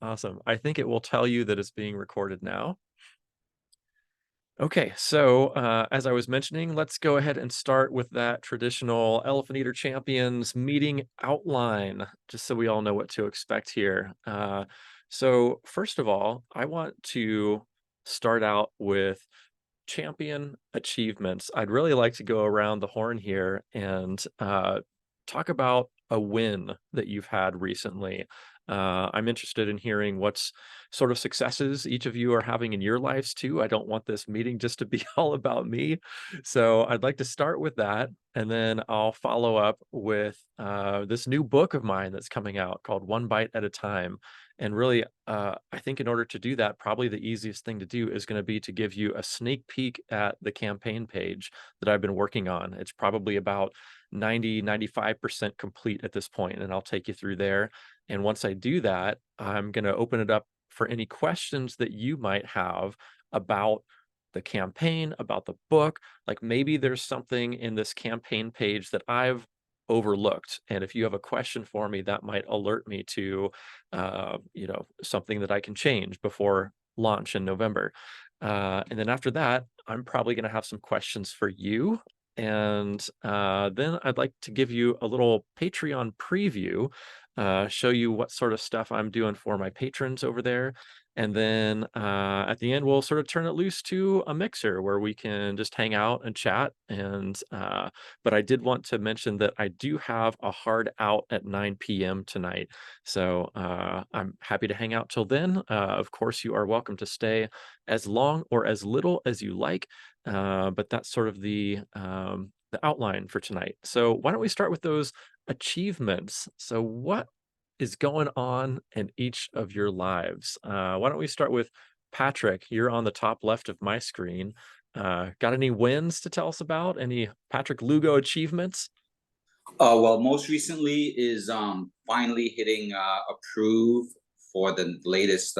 Awesome. I think it will tell you that it's being recorded now. Okay, so as I was mentioning, let's go ahead and start with that traditional Elephant Eater Champions meeting outline, just so we all know what to expect here. So first of all, I want to start out with champion achievements. I'd really like to go around the horn here and talk about a win that you've had recently. I'm interested in hearing what's sort of successes each of you are having in your lives too. I don't want this meeting just to be all about me. So I'd like to start with that. And then I'll follow up with this new book of mine that's coming out called One Bite at a Time. And really, I think in order to do that, probably the easiest thing to do is going to be to give you a sneak peek at the campaign page that I've been working on. It's probably about 95% complete at this point, and I'll take you through there. And once I do that, I'm going to open it up for any questions that you might have about the campaign, about the book. Like maybe there's something in this campaign page that I've overlooked. And if you have a question for me, that might alert me to, something that I can change before launch in November. And then after that, I'm probably going to have some questions for you. And then I'd like to give you a little Patreon preview, show you what sort of stuff I'm doing for my patrons over there. And then at the end, we'll sort of turn it loose to a mixer where we can just hang out and chat. And but I did want to mention that I do have a hard out at 9 p.m. tonight. So I'm happy to hang out till then. Of course, you are welcome to stay as long or as little as you like. But that's sort of the outline for tonight. So why don't we start with those achievements? So what is going on in each of your lives? Why don't we start with Patrick? You're on the top left of my screen. Got any wins to tell us about? Any Patrick Lugo achievements? Well, most recently is finally hitting approve for the latest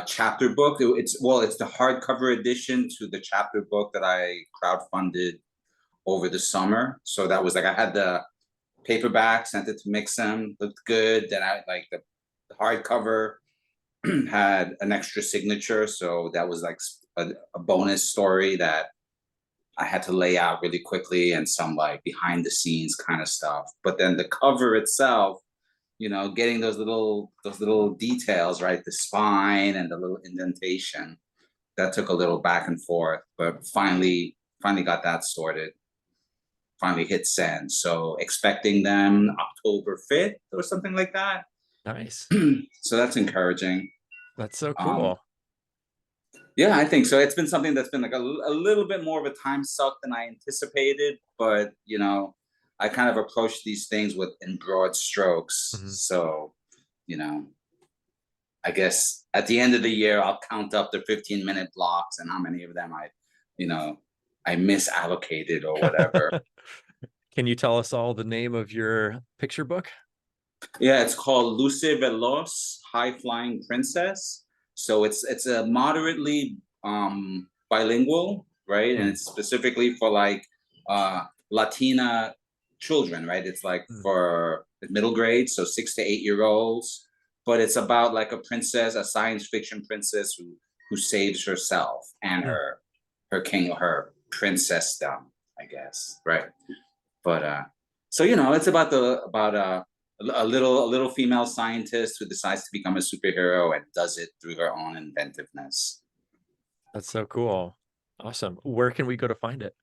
chapter book. It's the hardcover edition to the chapter book that I crowdfunded over the summer. So that was like I had the paperback, sent it to Mixam, looked good. Then I like the hardcover had an extra signature, so that was like a bonus story that I had to lay out really quickly and some like behind the scenes kind of stuff. But then the cover itself, getting those little details, right? The spine and the little indentation, that took a little back and forth, but finally got that sorted. Finally hit send. So expecting them October 5th or something like that. Nice. So that's encouraging. That's so Um, cool. Yeah, I think so. It's been something that's been like a little bit more of a time suck than I anticipated, but I kind of approach these things with in broad strokes. Mhm. So, you know, I guess at the end of the year, I'll count up the 15-minute blocks and how many of them you know, I misallocated or whatever. Can you tell us all the name of your picture book? Yeah, it's called Luce Veloz, High Flying Princess. So it's a moderately bilingual, right? And Mm, it's specifically for like Latina children, right? It's like mm, for middle grade, so 6 to 8 year olds. But it's about like a princess, a science fiction princess who saves herself and mm. her king, her princessdom, I guess, right? But so it's about a little female scientist who decides to become a superhero and does it through her own inventiveness. That's so cool. Awesome. Where can we go to find it?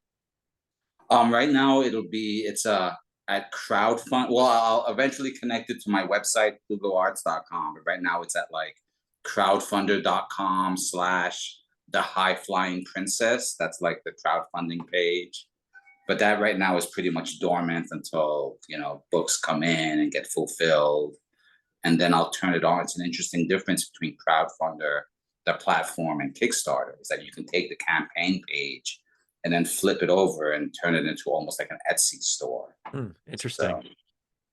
Right now it's at crowdfund. Well, I'll eventually connect it to my website plugoarts.com, but right now it's at like crowdfunder.com/ the high flying princess. That's like the crowdfunding page. But that right now is pretty much dormant until books come in and get fulfilled, and then I'll turn it on. It's an interesting difference between crowdfunder, the platform, and Kickstarter is that you can take the campaign page and then flip it over and turn it into almost like an Etsy store. Interesting. So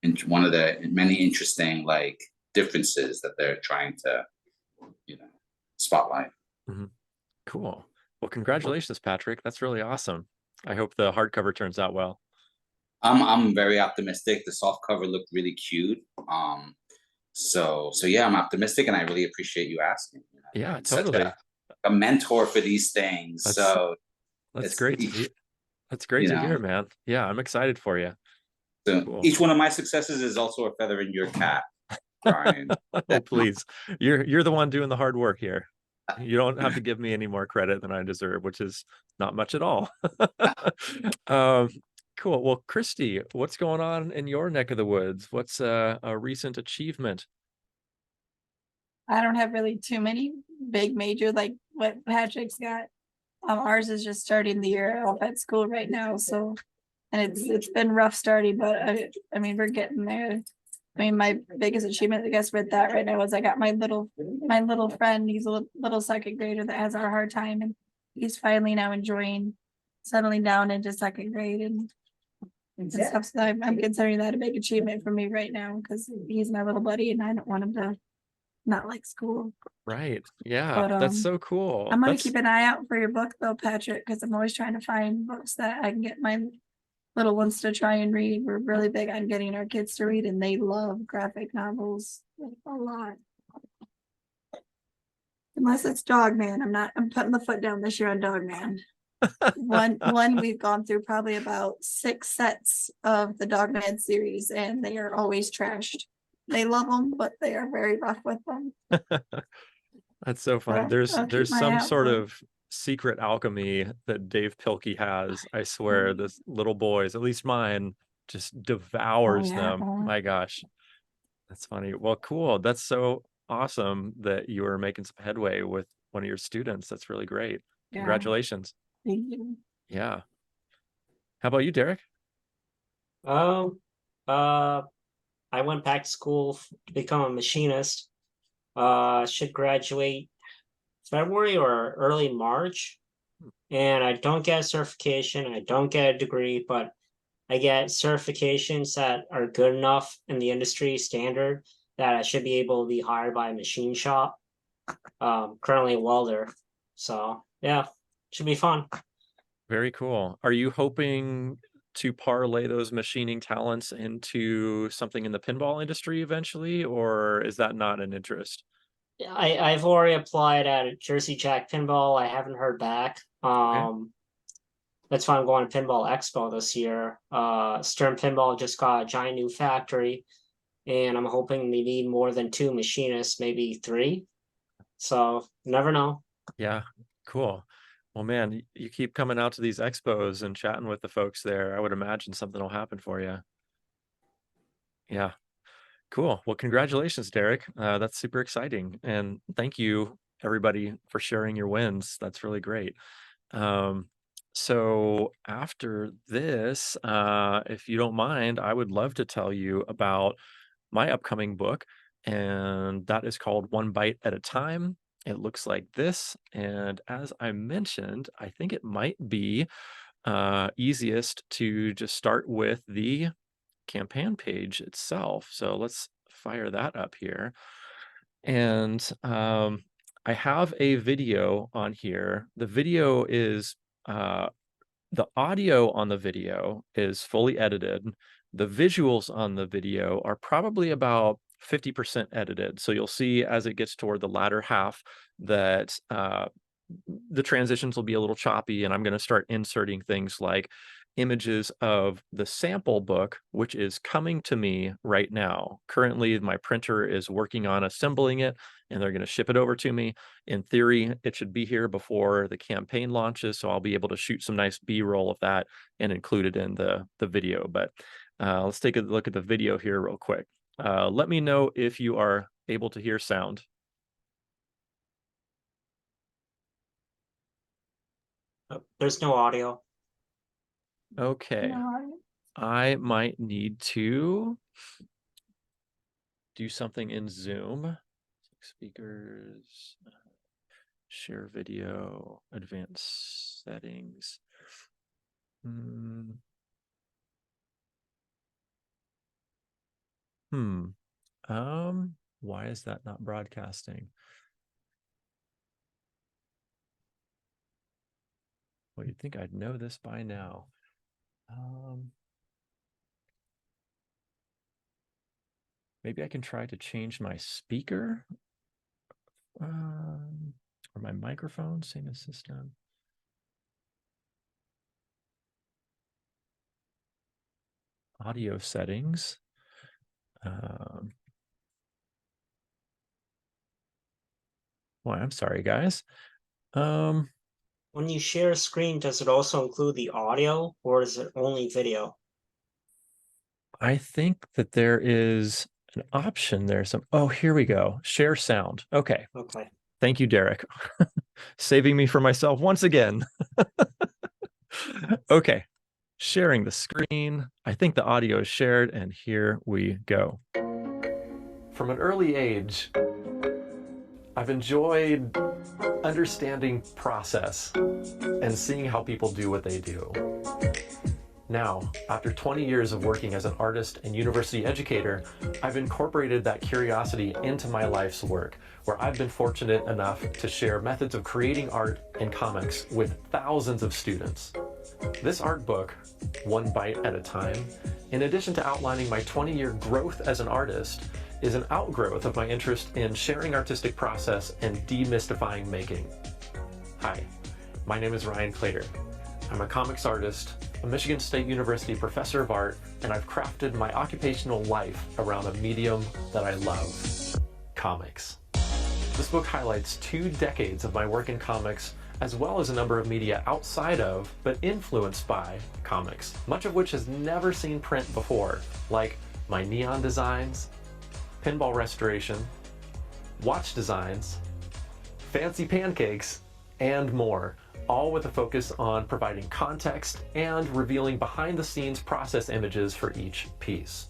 and one of the many interesting like differences that they're trying to you know spotlight. Mhm. Cool. Well, congratulations, Patrick. That's really awesome. I hope the hardcover turns out well. I'm very optimistic. The soft cover looked really cute. So yeah, I'm optimistic, and I really appreciate you asking. You've Yeah, been such totally. a mentor for these things. That's So that's it's great to hear. That's great you to know, hear, man. Yeah, I'm excited for you. so Cool. each one of my successes is also a feather in your cap, Brian. Oh, please. You're the one doing the hard work here. You don't have to give me any more credit than I deserve, which is not much at all. Um, cool. Well, Christy, what's going on in your neck of the woods? What's a recent achievement? I don't have really too many big major like what Patrick's got. Ours is just starting the year off at school right now, so and it's been rough starting, but I mean we're getting there. I mean my biggest achievement I guess with that right now is I got my little friend. He's a little second grader that has a hard time, and he's finally now enjoying settling down into second grade and stuff. So I'm considering that a big achievement for me right now because he's my little buddy and I don't want him to not like school. Right. Yeah, But that's so cool. I'm gonna That's keep an eye out for your book though, Patrick, because I'm always trying to find books that I can get my little ones to try and read. We're really big on getting our kids to read, and they love graphic novels like, a lot. Unless it's Dog Man. I'm putting the foot down this year on Dog Man. One we've gone through probably about 6 sets of the Dog Man series, and they are always trashed. They love them, but they are very rough with them. that's so But funny. There's I'll keep there's my eye some out sort for 'em. of secret alchemy that Dave Pilkey has. I swear, Oh this little boys, at least mine, just devours yeah. them. My gosh. That's funny. Well, cool. That's so awesome that you are making some headway with one of your students. That's really great. Yeah. Congratulations. Thank you. Yeah. How about you, Derek? Um, uh, I went back to school to become a machinist. Should graduate February or early March. And I don't get a certification, I don't get a degree, but I get certifications that are good enough in the industry standard that I should be able to be hired by a machine shop. Currently a welder. So yeah, should be fun. Very cool. Are you hoping to parlay those machining talents into something in the pinball industry eventually, or is that not an interest? I've already applied at Jersey Jack Pinball. I haven't heard back. Okay. That's why I'm going to Pinball Expo this year. Stern Pinball just got a giant new factory, and I'm hoping they need more than 2 machinists, maybe 3. So never know. Yeah. Cool. Well, man, you keep coming out to these expos and chatting with the folks there. I would imagine something will happen for you. Yeah. Cool. Well, congratulations, Derek. That's super exciting. And thank you, everybody, for sharing your wins. That's really great. Um, so after this, if you don't mind, I would love to tell you about my upcoming book, and that is called One Bite at a Time. It looks like this. And as I mentioned, I think it might be easiest to just start with the campaign page itself. So let's fire that up here. And I have a video on here. The video is uh, the audio on the video is fully edited. The visuals on the video are probably about 50% edited. So you'll see as it gets toward the latter half that the transitions will be a little choppy, and I'm going to start inserting things like images of the sample book, which is coming to me right now. Currently, my printer is working on assembling it, and they're going to ship it over to me. In theory, it should be here before the campaign launches, so I'll be able to shoot some nice B-roll of that and include it in the video. But let's take a look at the video here real quick. Let me know if you are able to hear sound. Oh, there's no audio. Okay. No, I might need to do something in Zoom. Speakers, share video, advanced settings. Hmm. Hmm. Why is that not broadcasting? Well, you'd think I'd know this by now. Um, Maybe I can try to change my speaker or my microphone, same as system. Audio settings. Boy, I'm sorry, guys. When you share a screen, does it also include the audio or is it only video? I think that there is an option there. Oh, here we go. Share sound. Okay. Okay. Thank you, Derek. Saving me for myself once again. Okay. Sharing the screen. I think the audio is shared, and here we go. From an early age, I've enjoyed understanding process and seeing how people do what they do. Now, after 20 years of working as an artist and university educator, I've incorporated that curiosity into my life's work, where I've been fortunate enough to share methods of creating art and comics with thousands of students. This art book, One Bite at a Time, in addition to outlining my 20-year growth as an artist, is an outgrowth of my interest in sharing artistic process and demystifying making. Hi, my name is Ryan Claytor. I'm a comics artist, a Michigan State University professor of art, and I've crafted my occupational life around a medium that I love, comics. This book highlights 2 decades of my work in comics, as well as a number of media outside of, but influenced by, comics, much of which has never seen print before, like my neon designs, pinball restoration, watch designs, fancy pancakes, and more, all with a focus on providing context and revealing behind-the-scenes process images for each piece.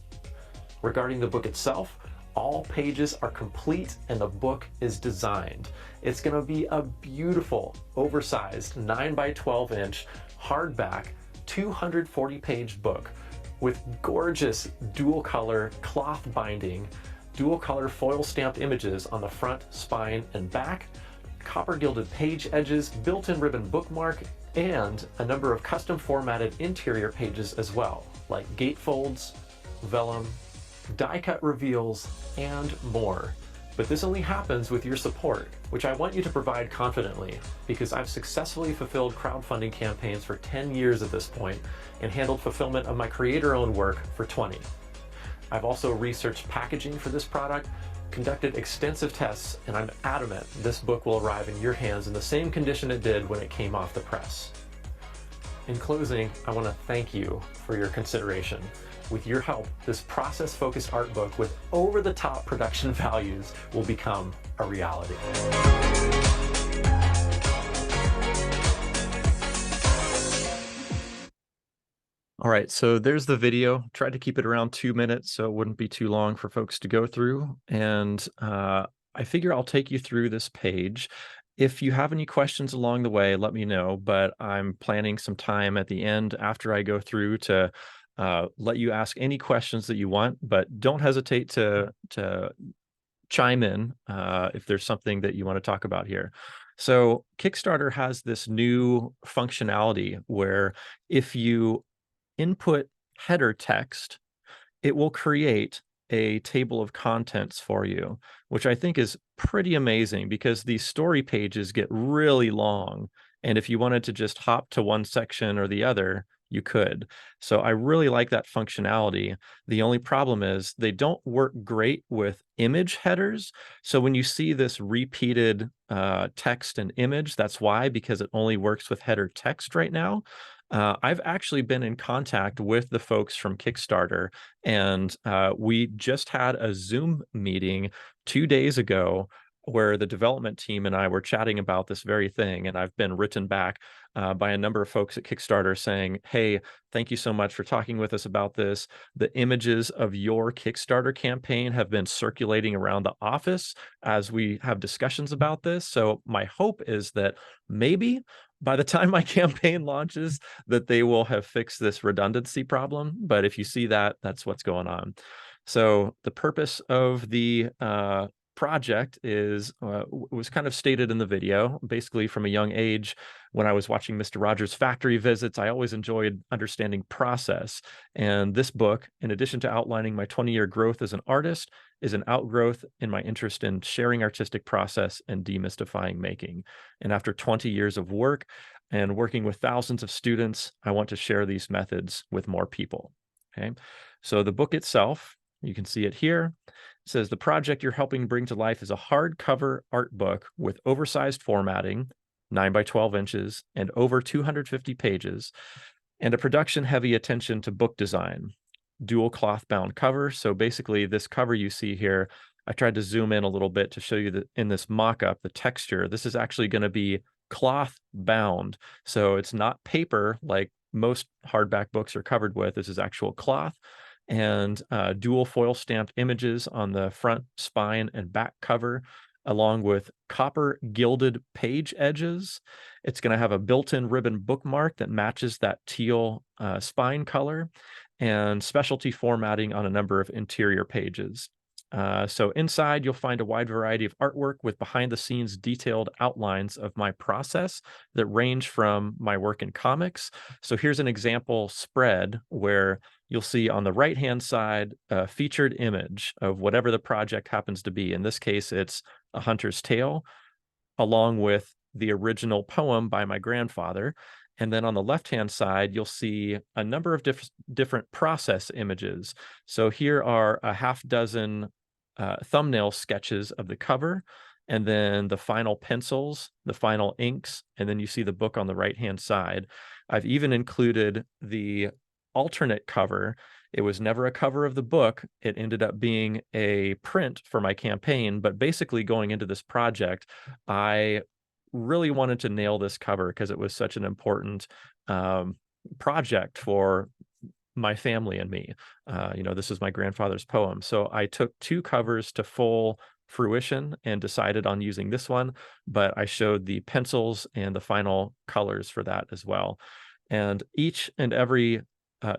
Regarding the book itself, all pages are complete and the book is designed. It's going to be a beautiful, oversized 9 by 12 inch hardback 240-page book with gorgeous dual color cloth binding, dual color foil stamped images on the front, spine, and back, copper gilded page edges, built-in ribbon bookmark, and a number of custom formatted interior pages as well, like gatefolds, vellum, die-cut reveals, and more. But this only happens with your support, which I want you to provide confidently, because I've successfully fulfilled crowdfunding campaigns for 10 years at this point and handled fulfillment of my creator-owned work for 20. I've also researched packaging for this product, conducted extensive tests, and I'm adamant this book will arrive in your hands in the same condition it did when it came off the press. In closing, I want to thank you for your consideration. With your help, this process-focused art book with over-the-top production values will become a reality. All right, so there's the video. Tried to keep it around 2 minutes so it wouldn't be too long for folks to go through. And I figure I'll take you through this page. If you have any questions along the way, let me know, but I'm planning some time at the end after I go through to let you ask any questions that you want, but don't hesitate to chime in if there's something that you want to talk about here. So Kickstarter has this new functionality where if you input header text, it will create a table of contents for you, which I think is pretty amazing because these story pages get really long. And if you wanted to just hop to one section or the other, you could. So I really like that functionality. The only problem is they don't work great with image headers. So when you see this repeated text and image, that's why, because it only works with header text right now. I've actually been in contact with the folks from Kickstarter, and we just had a Zoom meeting 2 days ago where the development team and I were chatting about this very thing. And I've been written back by a number of folks at Kickstarter saying, hey, thank you so much for talking with us about this. The images of your Kickstarter campaign have been circulating around the office as we have discussions about this. So my hope is that maybe by the time my campaign launches, that they will have fixed this redundancy problem. But if you see that, that's what's going on. So the purpose of the project is was kind of stated in the video. Basically, from a young age, when I was watching Mr. Rogers' factory visits, I always enjoyed understanding process. And this book, in addition to outlining my 20-year growth as an artist, is an outgrowth in my interest in sharing artistic process and demystifying making. And after 20 years of work and working with thousands of students, I want to share these methods with more people. Okay, so the book itself, you can see it here. It says the project you're helping bring to life is a hardcover art book with oversized formatting, 9 by 12 inches, and over 250 pages, and a production-heavy attention to book design. Dual cloth bound cover. So basically, this cover you see here, I tried to zoom in a little bit to show you that in this mock-up, the texture. This is actually going to be cloth bound. So it's not paper like most hardback books are covered with. This is actual cloth, and dual foil stamped images on the front spine and back cover, along with copper gilded page edges. It's going to have a built-in ribbon bookmark that matches that teal spine color, and specialty formatting on a number of interior pages. So inside, you'll find a wide variety of artwork with behind-the-scenes detailed outlines of my process that range from my work in comics. So here's an example spread where you'll see on the right-hand side a featured image of whatever the project happens to be. In this case, it's A Hunter's Tale, along with the original poem by my grandfather. And then on the left-hand side, you'll see a number of different process images. So here are a half dozen thumbnail sketches of the cover, and then the final pencils, the final inks, and then you see the book on the right-hand side. I've even included the alternate cover. It was never a cover of the book. It ended up being a print for my campaign, but basically going into this project, I really wanted to nail this cover because it was such an important project for my family and me. This is my grandfather's poem. So I took 2 covers to full fruition and decided on using this one, but I showed the pencils and the final colors for that as well. And each and every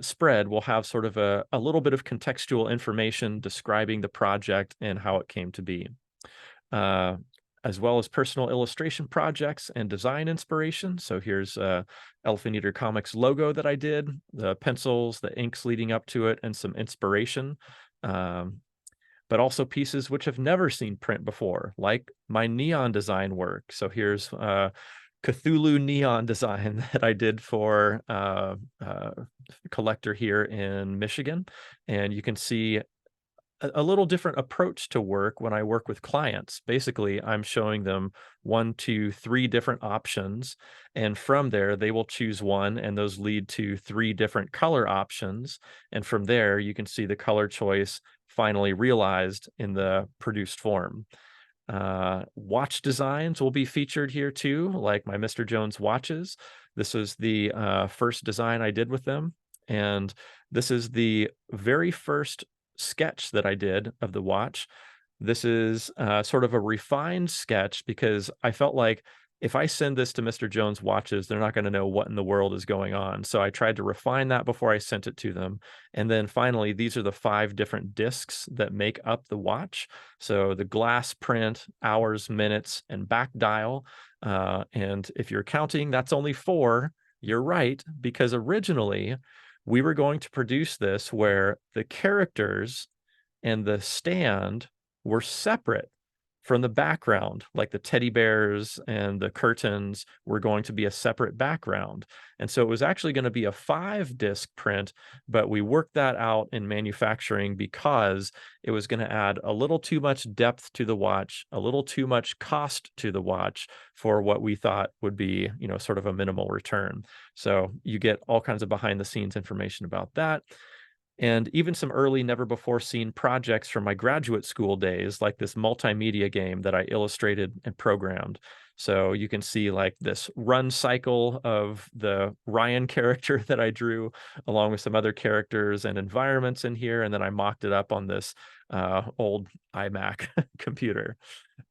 spread will have sort of a little bit of contextual information describing the project and how it came to be. As well as personal illustration projects and design inspiration. So here's Elephant Eater Comics logo that I did, the pencils, the inks leading up to it, and some inspiration. But also pieces which have never seen print before, like my neon design work. So here's Cthulhu neon design that I did for a collector here in Michigan. And you can see a little different approach to work when I work with clients. Basically, I'm showing them 1, 2, 3 different options, and from there, they will choose one, and those lead to 3 different color options. And from there, you can see the color choice finally realized in the produced form. Watch designs will be featured here too, like my Mr. Jones watches. This is the first design I did with them, and this is the very first sketch that I did of the watch. This is sort of a refined sketch because I felt like if I send this to Mr. Jones Watches, they're not going to know what in the world is going on. So I tried to refine that before I sent it to them. And then finally, these are the 5 different discs that make up the watch. So the glass print, hours, minutes, and back dial. And if you're counting, that's only 4. You're right, because originally we were going to produce this where the characters and the stand were separate from the background, like the teddy bears and the curtains were going to be a separate background. And so it was actually going to be a 5-disc print, but we worked that out in manufacturing because it was going to add a little too much depth to the watch, a little too much cost to the watch for what we thought would be, sort of a minimal return. So you get all kinds of behind the scenes information about that. And even some early, never before seen projects from my graduate school days, like this multimedia game that I illustrated and programmed. So you can see like this run cycle of the Ryan character that I drew, along with some other characters and environments in here. And then I mocked it up on this old iMac computer.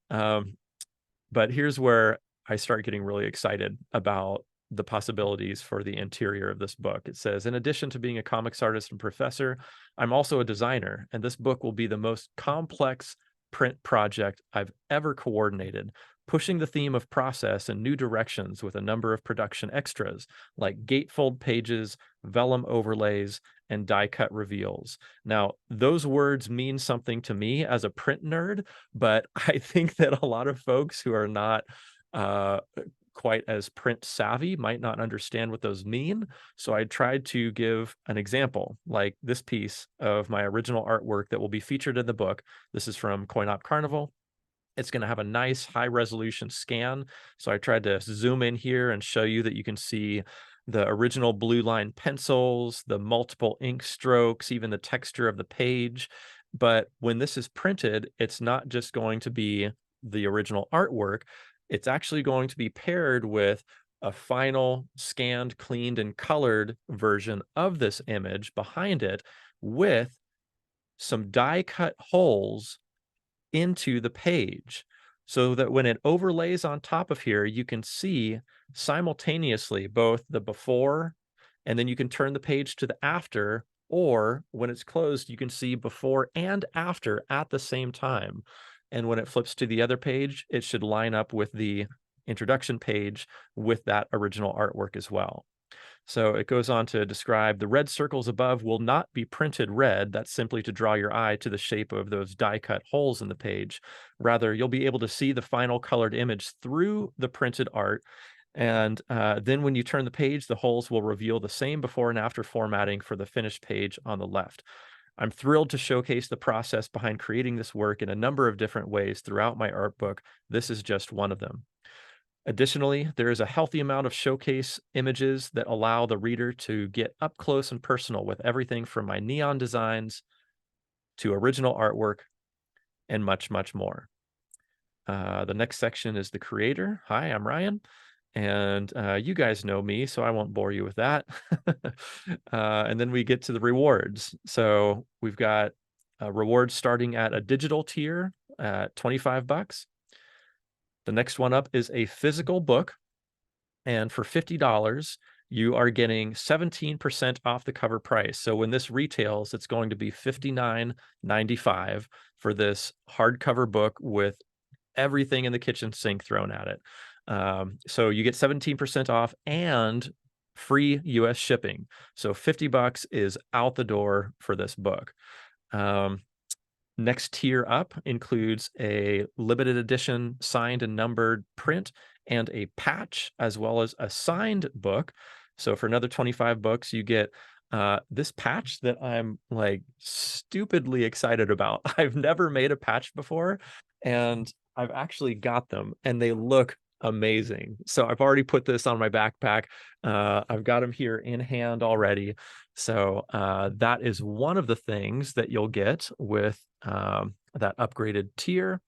But here's where I start getting really excited about the possibilities for the interior of this book. It says, in addition to being a comics artist and professor, I'm also a designer, and this book will be the most complex print project I've ever coordinated, pushing the theme of process in new directions with a number of production extras like gatefold pages, vellum overlays, and die cut reveals. Now, those words mean something to me as a print nerd, but I think that a lot of folks who are not uh, quite as print savvy might not understand what those mean. So I tried to give an example, like this piece of my original artwork that will be featured in the book. This is from Coin Op Carnival. It's going to have a nice high resolution scan. So I tried to zoom in here and show you that you can see the original blue line pencils, the multiple ink strokes, even the texture of the page. But when this is printed, it's not just going to be the original artwork. It's actually going to be paired with a final scanned, cleaned, and colored version of this image behind it with some die cut holes into the page so that when it overlays on top of here, you can see simultaneously both the before, and then you can turn the page to the after, or when it's closed, you can see before and after at the same time. And when it flips to the other page, it should line up with the introduction page with that original artwork as well. So it goes on to describe the red circles above will not be printed red. That's simply to draw your eye to the shape of those die cut holes in the page. Rather, you'll be able to see the final colored image through the printed art. And then when you turn the page, the holes will reveal the same before and after formatting for the finished page on the left. I'm thrilled to showcase the process behind creating this work in a number of different ways throughout my art book. This is just one of them. Additionally, there is a healthy amount of showcase images that allow the reader to get up close and personal with everything from my neon designs to original artwork and much, much more. The next section is the creator. Hi, I'm Ryan, and you guys know me, so I won't bore you with that. And then we get to the rewards. So we've got rewards starting at a digital tier at 25 bucks. The next one up is a physical book. And for $50, you are getting 17% off the cover price. So when this retails, it's going to be $59.95 for this hardcover book with everything in the kitchen sink thrown at it. So you get 17% off and free US shipping. So 50 bucks is out the door for this book. Next tier up includes a limited edition signed and numbered print and a patch, as well as a signed book. So for another 25 bucks, you get this patch that I'm like stupidly excited about. I've never made a patch before, and I've actually got them, and they look amazing. So I've already put this on my backpack. I've got them here in hand already. So that is one of the things that you'll get with that upgraded tier.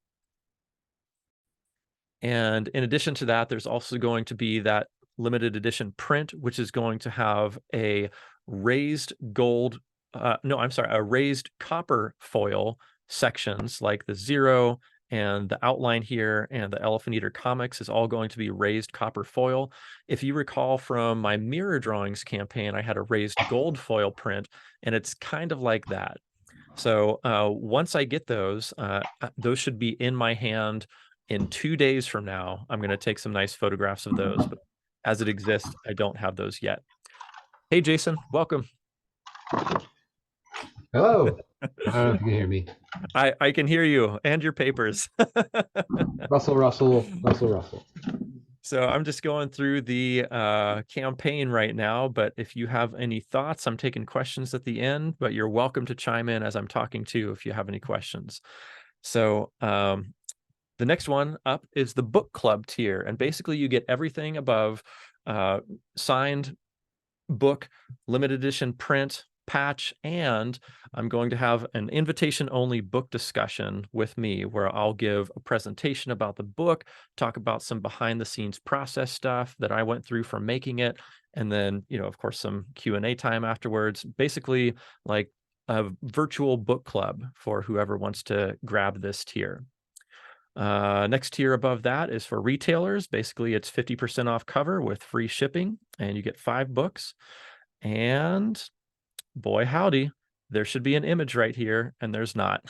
And in addition to that, there's also going to be that limited edition print, which is going to have a raised gold, a raised copper foil sections like the 0 and the outline here and the Elephant Eater comics is all going to be raised copper foil. If you recall from my mirror drawings campaign, I had a raised gold foil print, and it's kind of like that. So once I get those should be in my hand in 2 days from now. I'm going to take some nice photographs of those, but as it exists, I don't have those yet. Hey, Jason, welcome. Hello. I don't know if you can hear me. I can hear you and your papers. Russell. So I'm just going through the campaign right now, but if you have any thoughts, I'm taking questions at the end, but you're welcome to chime in as I'm talking too if you have any questions. So the next one up is the book club tier, and basically you get everything above signed book, limited edition print, patch, and I'm going to have an invitation only book discussion with me where I'll give a presentation about the book, talk about some behind the scenes process stuff that I went through for making it, and then, you know, of course, some Q&A time afterwards. Basically like a virtual book club for whoever wants to grab this tier. Next tier above that is for retailers. Basically it's 50% off cover with free shipping, and you get 5 books. And boy howdy, there should be an image right here, and there's not.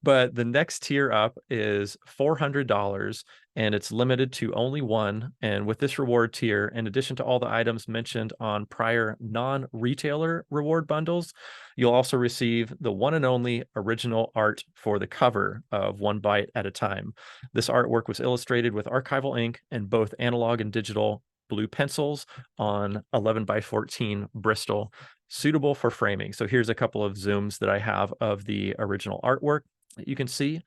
But the next tier up is $400, and it's limited to only one. And with this reward tier, in addition to all the items mentioned on prior non-retailer reward bundles, you'll also receive the one and only original art for the cover of One Bite at a Time. This artwork was illustrated with archival ink and both analog and digital blue pencils on 11 by 14 Bristol, suitable for framing. So here's a couple of zooms that I have of the original artwork that you can see.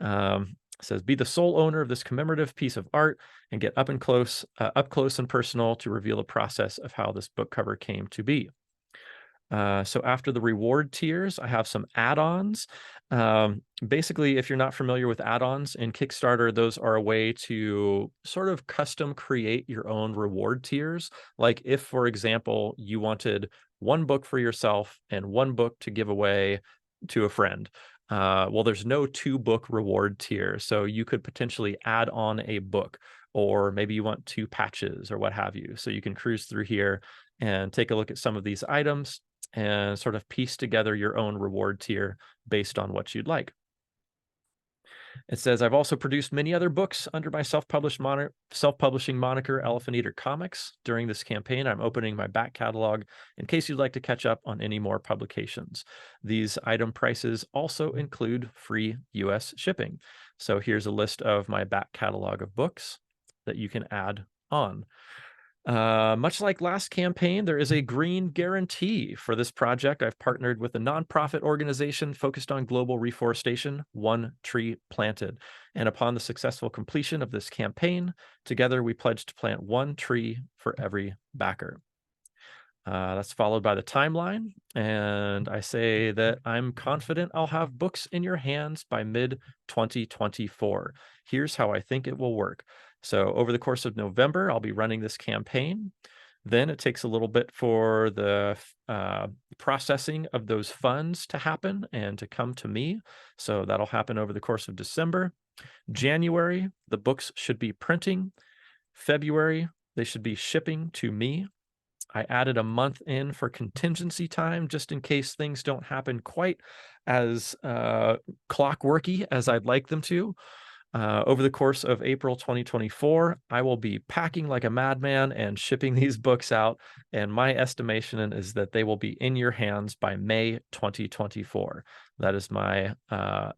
It says, be the sole owner of this commemorative piece of art and get up close and personal to reveal the process of how this book cover came to be. So after the reward tiers, I have some add-ons. Basically, if you're not familiar with add-ons in Kickstarter, those are a way to sort of custom create your own reward tiers. Like if, for example, you wanted one book for yourself and one book to give away to a friend. Well, there's no 2-book reward tier, so you could potentially add on a book, or maybe you want 2 patches or what have you. So you can cruise through here and take a look at some of these items and sort of piece together your own reward tier based on what you'd like. It says, I've also produced many other books under my self-publishing moniker, Elephant Eater Comics. During this campaign, I'm opening my back catalog in case you'd like to catch up on any more publications. These item prices also include free US shipping. So here's a list of my back catalog of books that you can add on. Much like last campaign, there is a green guarantee for this project. I've partnered with a nonprofit organization focused on global reforestation, One Tree Planted. And upon the successful completion of this campaign, together we pledge to plant 1 tree for every backer. That's followed by the timeline. And I say that I'm confident I'll have books in your hands by mid-2024. Here's how I think it will work. So over the course of November, I'll be running this campaign. Then it takes a little bit for the processing of those funds to happen and to come to me. So that'll happen over the course of December. January, the books should be printing. February, they should be shipping to me. I added a month in for contingency time, just in case things don't happen quite as clockworky as I'd like them to. Over the course of April 2024, I will be packing like a madman and shipping these books out. And my estimation is that they will be in your hands by May 2024. That is my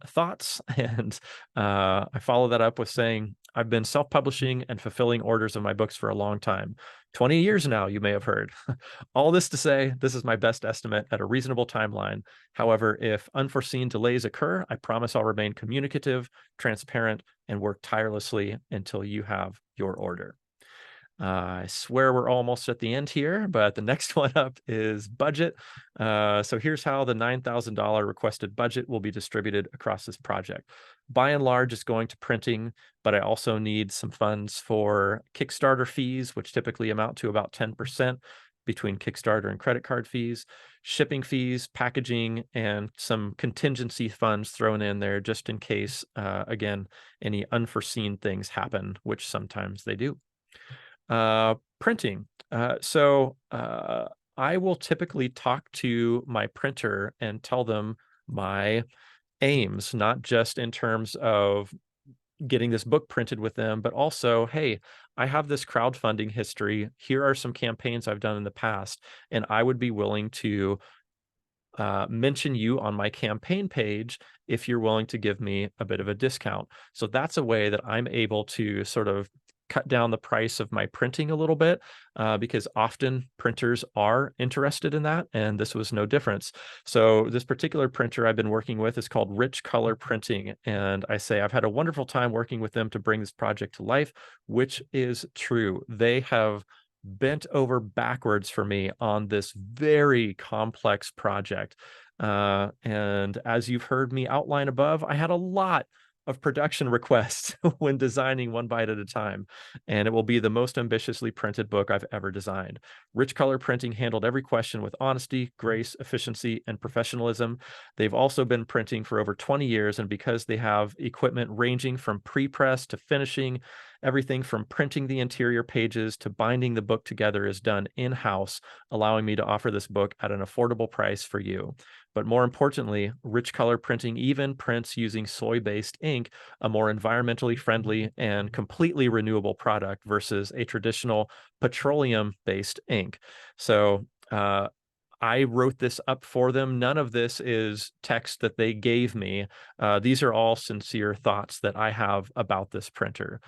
thoughts. And I follow that up with saying, I've been self-publishing and fulfilling orders of my books for a long time. 20 years now, you may have heard. All this to say, this is my best estimate at a reasonable timeline. However, if unforeseen delays occur, I promise I'll remain communicative, transparent, and work tirelessly until you have your order. I swear we're almost at the end here, but the next one up is budget. So here's how the $9,000 requested budget will be distributed across this project. By and large, it's going to printing, but I also need some funds for Kickstarter fees, which typically amount to about 10% between Kickstarter and credit card fees, shipping fees, packaging, and some contingency funds thrown in there just in case, again, any unforeseen things happen, which sometimes they do. Printing. I will typically talk to my printer and tell them my aims, not just in terms of getting this book printed with them, but also, hey, I have this crowdfunding history. Here are some campaigns I've done in the past, and I would be willing to mention you on my campaign page if you're willing to give me a bit of a discount. So that's a way that I'm able to sort of cut down the price of my printing a little bit, because often printers are interested in that, and this was no difference. So this particular printer I've been working with is called Rich Color Printing, and I say I've had a wonderful time working with them to bring this project to life, which is true. They have bent over backwards for me on this very complex project. And as you've heard me outline above, I had a lot of production requests when designing one bite at a time, and it will be the most ambitiously printed book I've ever designed. Rich Color Printing handled every question with honesty, grace, efficiency, and professionalism. They've also been printing for over 20 years, and because they have equipment ranging from pre-press to finishing, everything from printing the interior pages to binding the book together is done in-house, allowing me to offer this book at an affordable price for you. But more importantly, Rich Color Printing even prints using soy-based ink, a more environmentally friendly and completely renewable product versus a traditional petroleum-based ink. So I wrote this up for them. None of this is text that they gave me. These are all sincere thoughts that I have about this printer.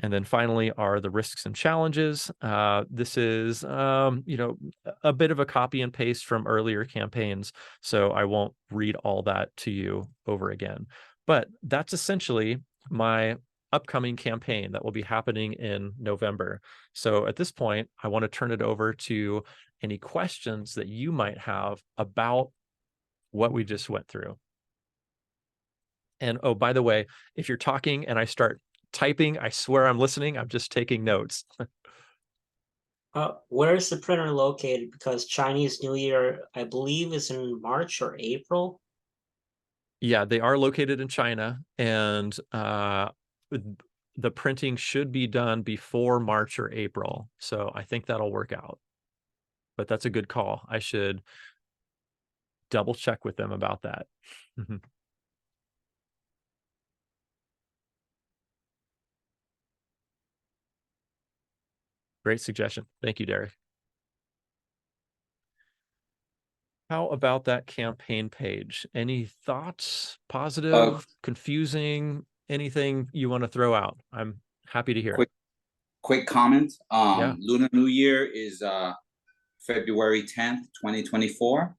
And then finally are the risks and challenges. This is, a bit of a copy and paste from earlier campaigns, so I won't read all that to you over again. But that's essentially my upcoming campaign that will be happening in November. So at this point, I want to turn it over to any questions that you might have about what we just went through. And oh, by the way, if you're talking and I start typing, I swear I'm listening. I'm just taking notes. Where is the printer located? Because Chinese New Year, I believe, is in March or April. Yeah, they are located in China, and the printing should be done before March or April. So I think that'll work out. But that's a good call. I should double check with them about that. Great suggestion. Thank you, Derek. How about that campaign page? Any thoughts? Positive, confusing, anything you want to throw out? I'm happy to hear. Quick comment. Yeah. Lunar New Year is February 10th, 2024.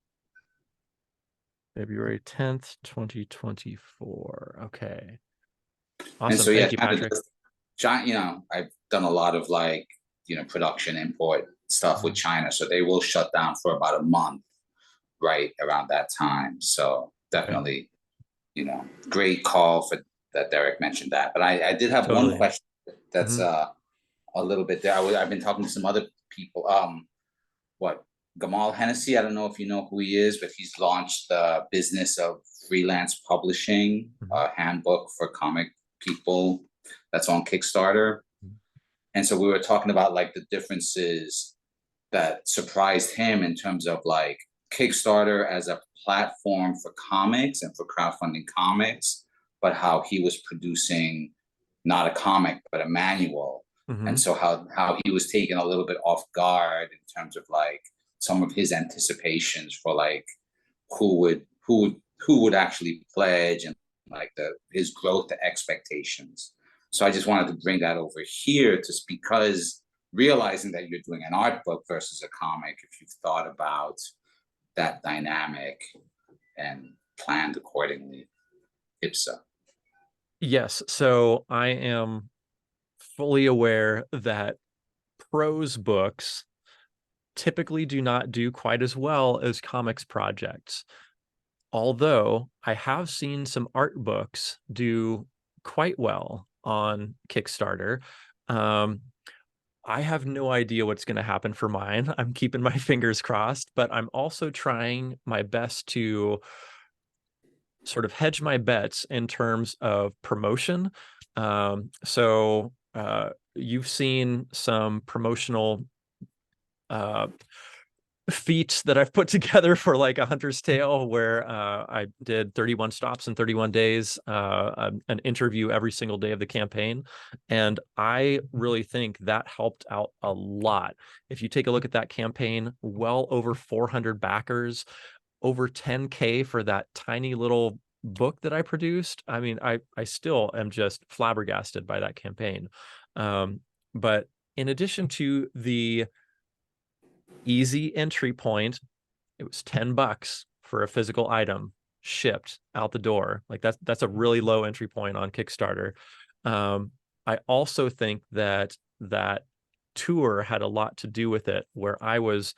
February 10th, 2024. Okay. And Awesome. so, yeah, Thank you, Patrick. I've done a lot of production import stuff with China. So they will shut down for about a month right around that time. So definitely, great call for that. Derek mentioned that. But I did have Totally. one question that's a little bit there. I've been talking to some other people. Gamal Hennessy, I don't know if you know who he is, but he's launched the business of freelance publishing, a handbook for comic people that's on Kickstarter. And so we were talking about the differences that surprised him in terms of Kickstarter as a platform for comics and for crowdfunding comics, but how he was producing not a comic, but a manual. And so how he was taken a little bit off guard in terms of some of his anticipations for who would actually pledge and his growth expectations. So I just wanted to bring that over here because realizing that you're doing an art book versus a comic, if you've thought about that dynamic and planned accordingly, ipsa. Yes. So I am fully aware that prose books typically do not do quite as well as comics projects. Although I have seen some art books do quite well on Kickstarter. I have no idea what's going to happen for mine. I'm keeping my fingers crossed, but I'm also trying my best to sort of hedge my bets in terms of promotion. So you've seen some promotional feats that I've put together for A Hunter's Tale, where I did 31 stops in 31 days, an interview every single day of the campaign. And I really think that helped out a lot. If you take a look at that campaign, well over 400 backers, over 10K for that tiny little book that I produced. I mean, I still am just flabbergasted by that campaign. But in addition to the easy entry point, it was $10 for a physical item shipped out the door. That's a really low entry point on Kickstarter. I also think that tour had a lot to do with it, where I was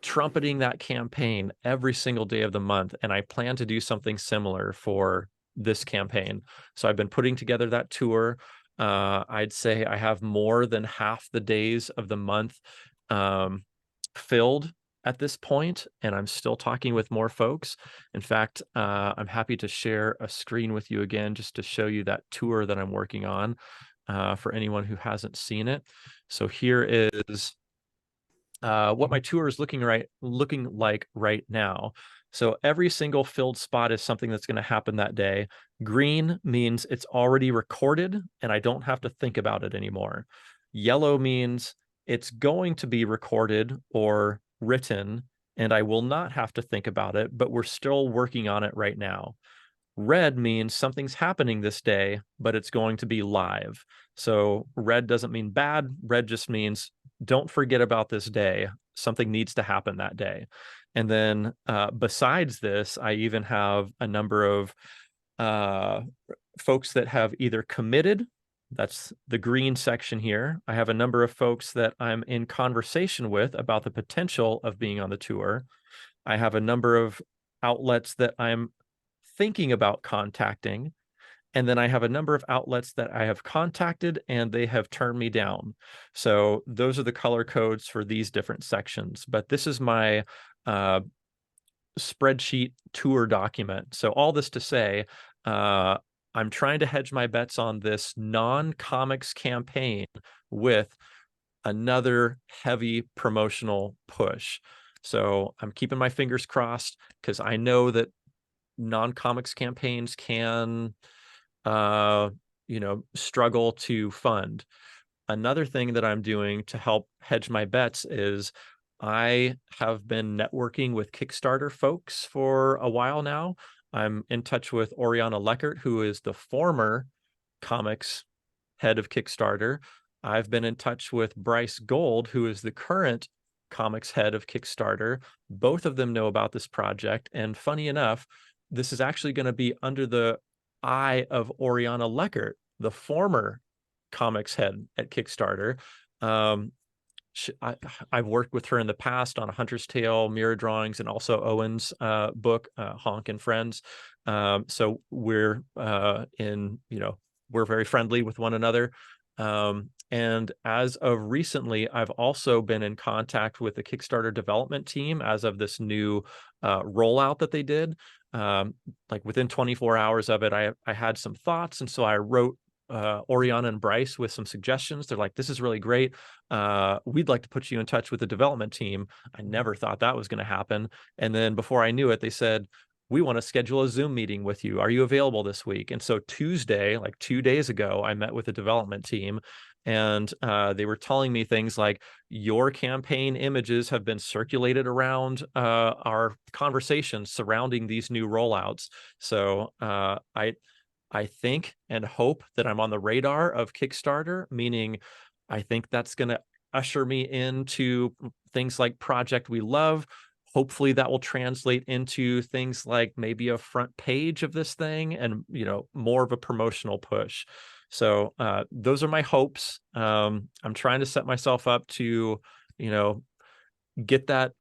trumpeting that campaign every single day of the month, and I plan to do something similar for this campaign. So I've been putting together that tour. I'd say I have more than half the days of the month filled at this point, and I'm still talking with more folks. In fact, I'm happy to share a screen with you again just to show you that tour that I'm working on for anyone who hasn't seen it. So here is what my tour is looking like right now. So every single filled spot is something that's going to happen that day. Green means it's already recorded and I don't have to think about it anymore. Yellow means it's going to be recorded or written and I will not have to think about it, but we're still working on it right now. Red means something's happening this day, but it's going to be live. So red doesn't mean bad. Red just means don't forget about this day. Something needs to happen that day. And then besides this, I even have a number of folks that have either committed. That's the green section here. I have a number of folks that I'm in conversation with about the potential of being on the tour. I have a number of outlets that I'm thinking about contacting. And then I have a number of outlets that I have contacted and they have turned me down. So those are the color codes for these different sections. But this is my spreadsheet tour document. So all this to say, I'm trying to hedge my bets on this non-comics campaign with another heavy promotional push. So I'm keeping my fingers crossed because I know that non-comics campaigns can struggle to fund. Another thing that I'm doing to help hedge my bets is I have been networking with Kickstarter folks for a while now. I'm in touch with Oriana Leckert, who is the former comics head of Kickstarter. I've been in touch with Bryce Gold, who is the current comics head of Kickstarter. Both of them know about this project. And funny enough, this is actually going to be under the eye of Oriana Leckert, the former comics head at Kickstarter. I've worked with her in the past on A Hunter's Tale, Mirror Drawings, and also Owen's book, Honk and Friends. So we're we're very friendly with one another. And as of recently, I've also been in contact with the Kickstarter development team as of this new rollout that they did. Like within 24 hours of it, I had some thoughts. And so I wrote Oriana and Bryce with some suggestions. They're like, this is really great. We'd like to put you in touch with the development team. I never thought that was going to happen. And then before I knew it, they said, we want to schedule a Zoom meeting with you. Are you available this week? And so Tuesday, like 2 days ago, I met with the development team and they were telling me things like, your campaign images have been circulated around our conversations surrounding these new rollouts. So I think and hope that I'm on the radar of Kickstarter, meaning I think that's going to usher me into things like Project We Love. Hopefully that will translate into things like maybe a front page of this thing and, more of a promotional push. So those are my hopes. I'm trying to set myself up to, get that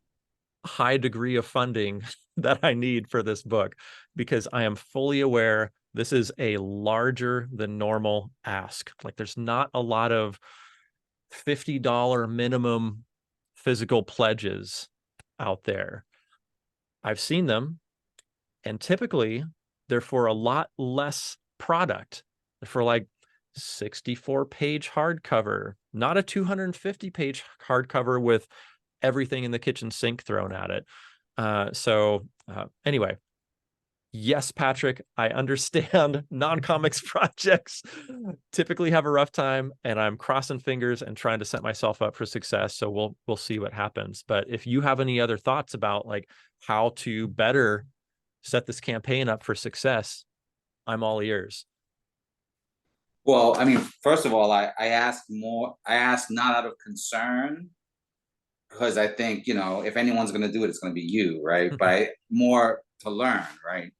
high degree of funding that I need for this book, because I am fully aware this is a larger than normal ask. Like there's not a lot of $50 minimum physical pledges out there. I've seen them, and typically they're for a lot less product. They're for like 64-page hardcover, not a 250-page hardcover with everything in the kitchen sink thrown at it. Anyway, yes, Patrick, I understand non-comics projects typically have a rough time, and I'm crossing fingers and trying to set myself up for success. So we'll see what happens. But if you have any other thoughts about like how to better set this campaign up for success, I'm all ears. Well, I mean, first of all, I ask not out of concern, because I think, if anyone's going to do it, it's going to be you, right? But more to learn, right?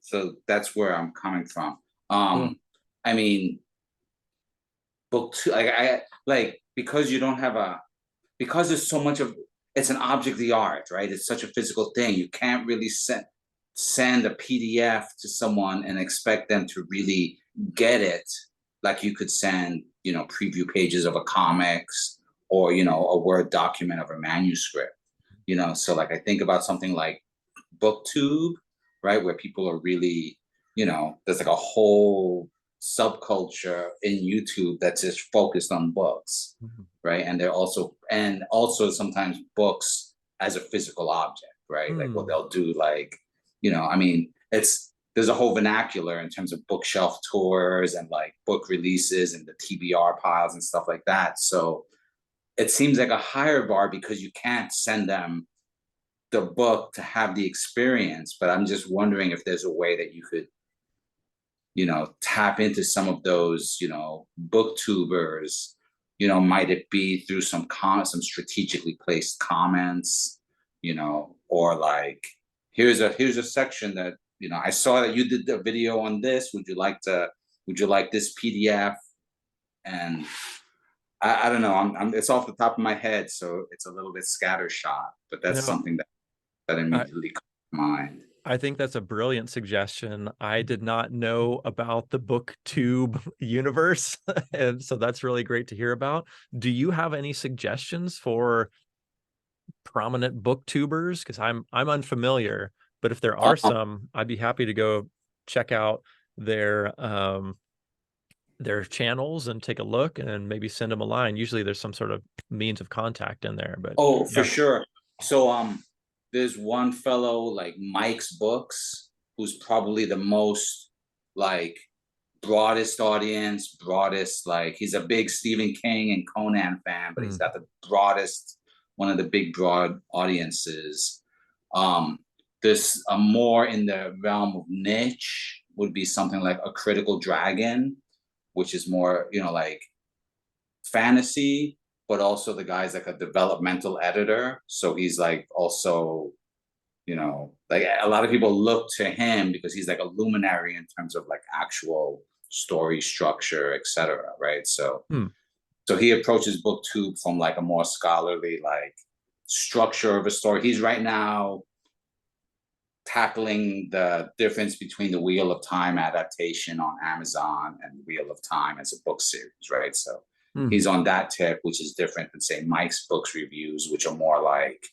So that's where I'm coming from. I mean, book two, because you don't have because there's so much of, it's an object of the art, right? It's such a physical thing. You can't really send a PDF to someone and expect them to really get it, like you could send, preview pages of a comics or, a Word document of a manuscript. So like I think about something like BookTube, right, where people are really, there's like a whole subculture in YouTube that's just focused on books, right? And also sometimes books as a physical object, right? Like what they'll do, like, I mean, there's a whole vernacular in terms of bookshelf tours and like book releases and the TBR piles and stuff like that. So it seems like a higher bar because you can't send them the book to have the experience. But I'm just wondering if there's a way that you could, tap into some of those, booktubers. Might it be through some strategically placed comments, or like here's a section that, I saw that you did the video on this. Would you like this PDF? And I don't know. It's off the top of my head, so it's a little bit scattershot. But that's something that immediately comes to mind. I think that's a brilliant suggestion. I did not know about the BookTube universe, and so that's really great to hear about. Do you have any suggestions for prominent booktubers? Because I'm unfamiliar, but if there are some, I'd be happy to go check out their channels and take a look and maybe send them a line. Usually there's some sort of means of contact in there, but for sure. So there's one fellow like Mike's Books, who's probably the most like broadest audience, like he's a big Stephen King and Conan fan, but he's got the broadest, one of the big broad audiences. This more in the realm of niche would be something like A Critical Dragon, which is more, like fantasy, but also the guy's like a developmental editor. So he's like also, like a lot of people look to him because he's like a luminary in terms of like actual story structure, etc. Right. So he approaches BookTube from like a more scholarly like structure of a story. He's right now tackling the difference between the Wheel of Time adaptation on Amazon and Wheel of Time as a book series, right? So he's on that tip, which is different than say Mike's Books reviews, which are more like,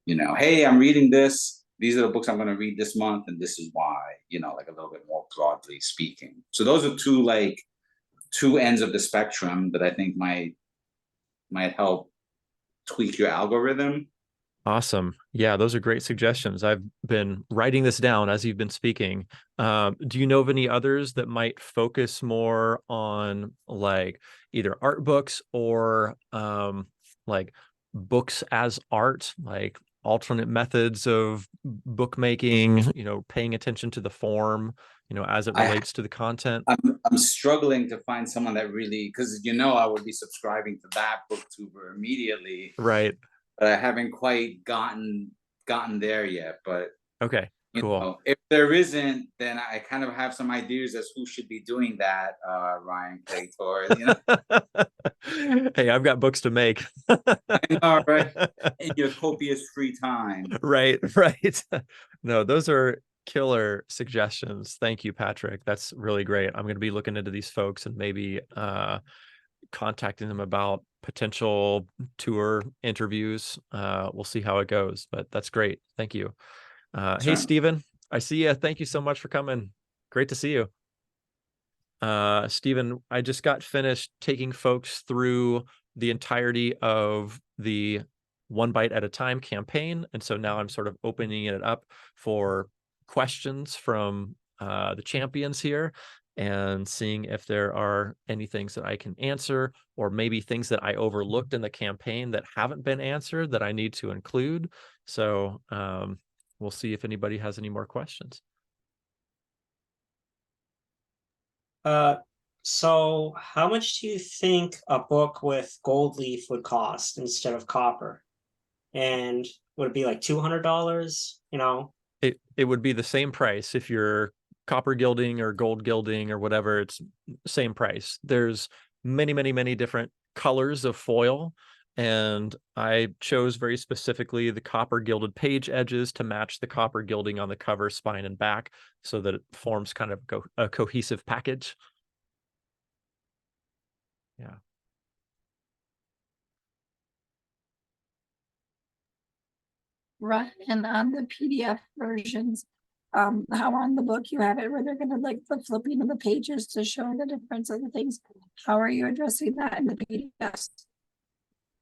hey, I'm reading this. These are the books I'm going to read this month, and this is why, like a little bit more broadly speaking. So those are two ends of the spectrum that I think might help tweak your algorithm. Awesome. Yeah, those are great suggestions. I've been writing this down as you've been speaking. Do you know of any others that might focus more on like either art books or like books as art, like alternate methods of bookmaking, paying attention to the form, as it relates to the content? I'm struggling to find someone that really, because I would be subscribing to that booktuber immediately. Right. But I haven't quite gotten there yet. But okay, cool. If there isn't, then I kind of have some ideas as who should be doing that. Ryan Claytor, Hey, I've got books to make. I know, right? In your copious free time. Right. No, those are killer suggestions. Thank you, Patrick. That's really great. I'm going to be looking into these folks and maybe contacting them about potential tour interviews. We'll see how it goes, but that's great. Thank you. Hey, Stephen, I see you. Thank you so much for coming. Great to see you. Stephen, I just got finished taking folks through the entirety of the One Bite at a Time campaign. And so now I'm sort of opening it up for questions from the champions here and seeing if there are any things that I can answer, or maybe things that I overlooked in the campaign that haven't been answered that I need to include. So we'll see if anybody has any more questions. So how much do you think a book with gold leaf would cost instead of copper? And would it be like $200? It would be the same price if you're copper gilding or gold gilding or whatever. It's same price. There's many different colors of foil. And I chose very specifically the copper gilded page edges to match the copper gilding on the cover, spine, and back, so that it forms kind of a cohesive package. Yeah. Right, and on the PDF versions, how on the book you have it where they're gonna like the flipping of the pages to show the difference of the things. How are you addressing that in the PDFs?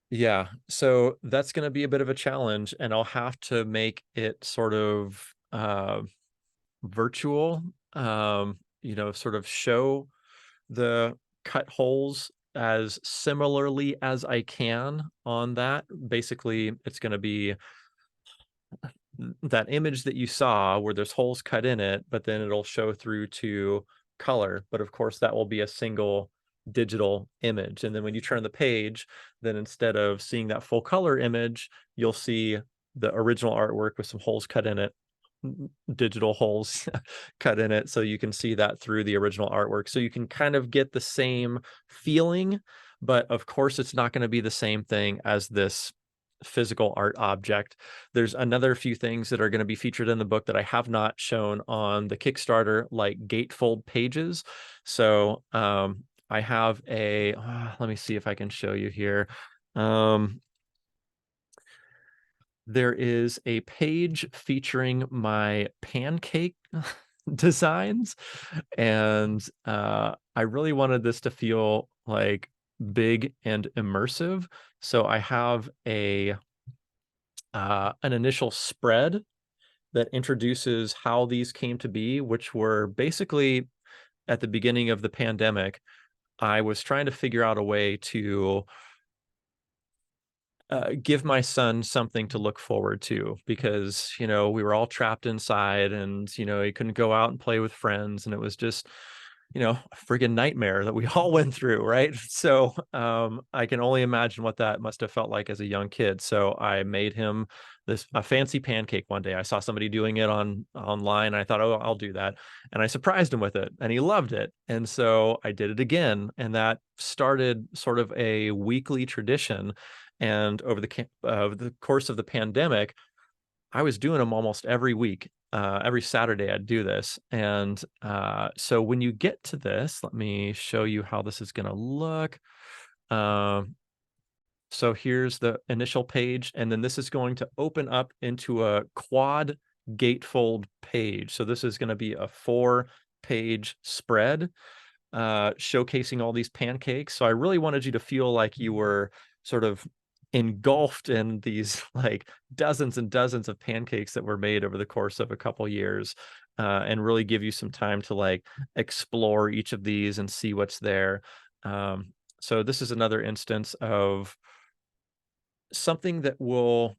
Yeah, so that's going to be a bit of a challenge, and I'll have to make it sort of virtual, sort of show the cut holes as similarly as I can on that. Basically, it's going to be that image that you saw where there's holes cut in it, but then it'll show through to color. But of course, that will be a single digital image. And then when you turn the page, then instead of seeing that full color image, you'll see the original artwork with some holes cut in it, digital holes cut in it, so you can see that through the original artwork. So you can kind of get the same feeling, but of course, it's not going to be the same thing as this physical art object. There's another few things that are going to be featured in the book that I have not shown on the Kickstarter, like gatefold pages. So I have a, let me see if I can show you here. There is a page featuring my pancake designs, and I really wanted this to feel like big and immersive. So I have a an initial spread that introduces how these came to be, which were basically at the beginning of the pandemic. I was trying to figure out a way to give my son something to look forward to, because we were all trapped inside, and he couldn't go out and play with friends, and it was just a friggin' nightmare that we all went through, right? So I can only imagine what that must have felt like as a young kid. So I made him a fancy pancake one day. I saw somebody doing it online. I thought, oh, I'll do that. And I surprised him with it, and he loved it. And so I did it again, and that started sort of a weekly tradition. And over the course of the pandemic, I was doing them almost every week. Every Saturday I'd do this. And so when you get to this, let me show you how this is going to look. So here's the initial page, and then this is going to open up into a quad gatefold page. So this is going to be a 4-page spread showcasing all these pancakes. So I really wanted you to feel like you were sort of engulfed in these like dozens and dozens of pancakes that were made over the course of a couple years, and really give you some time to like explore each of these and see what's there. So this is another instance of something that will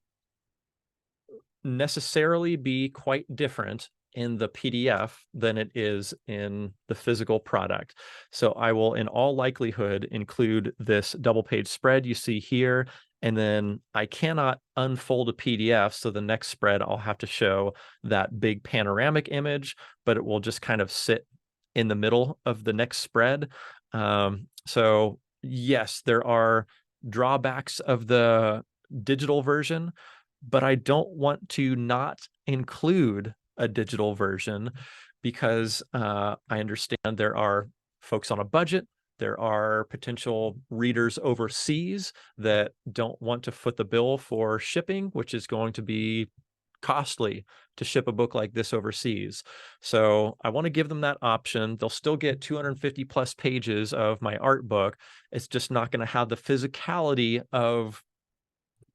necessarily be quite different in the PDF than it is in the physical product. So I will, in all likelihood, include this double page spread you see here, and then I cannot unfold a PDF. So the next spread, I'll have to show that big panoramic image, but it will just kind of sit in the middle of the next spread. So yes, there are drawbacks of the digital version, but I don't want to not include a digital version, because I understand there are folks on a budget. There are potential readers overseas that don't want to foot the bill for shipping, which is going to be costly to ship a book like this overseas. So I want to give them that option. They'll still get 250 plus pages of my art book. It's just not going to have the physicality of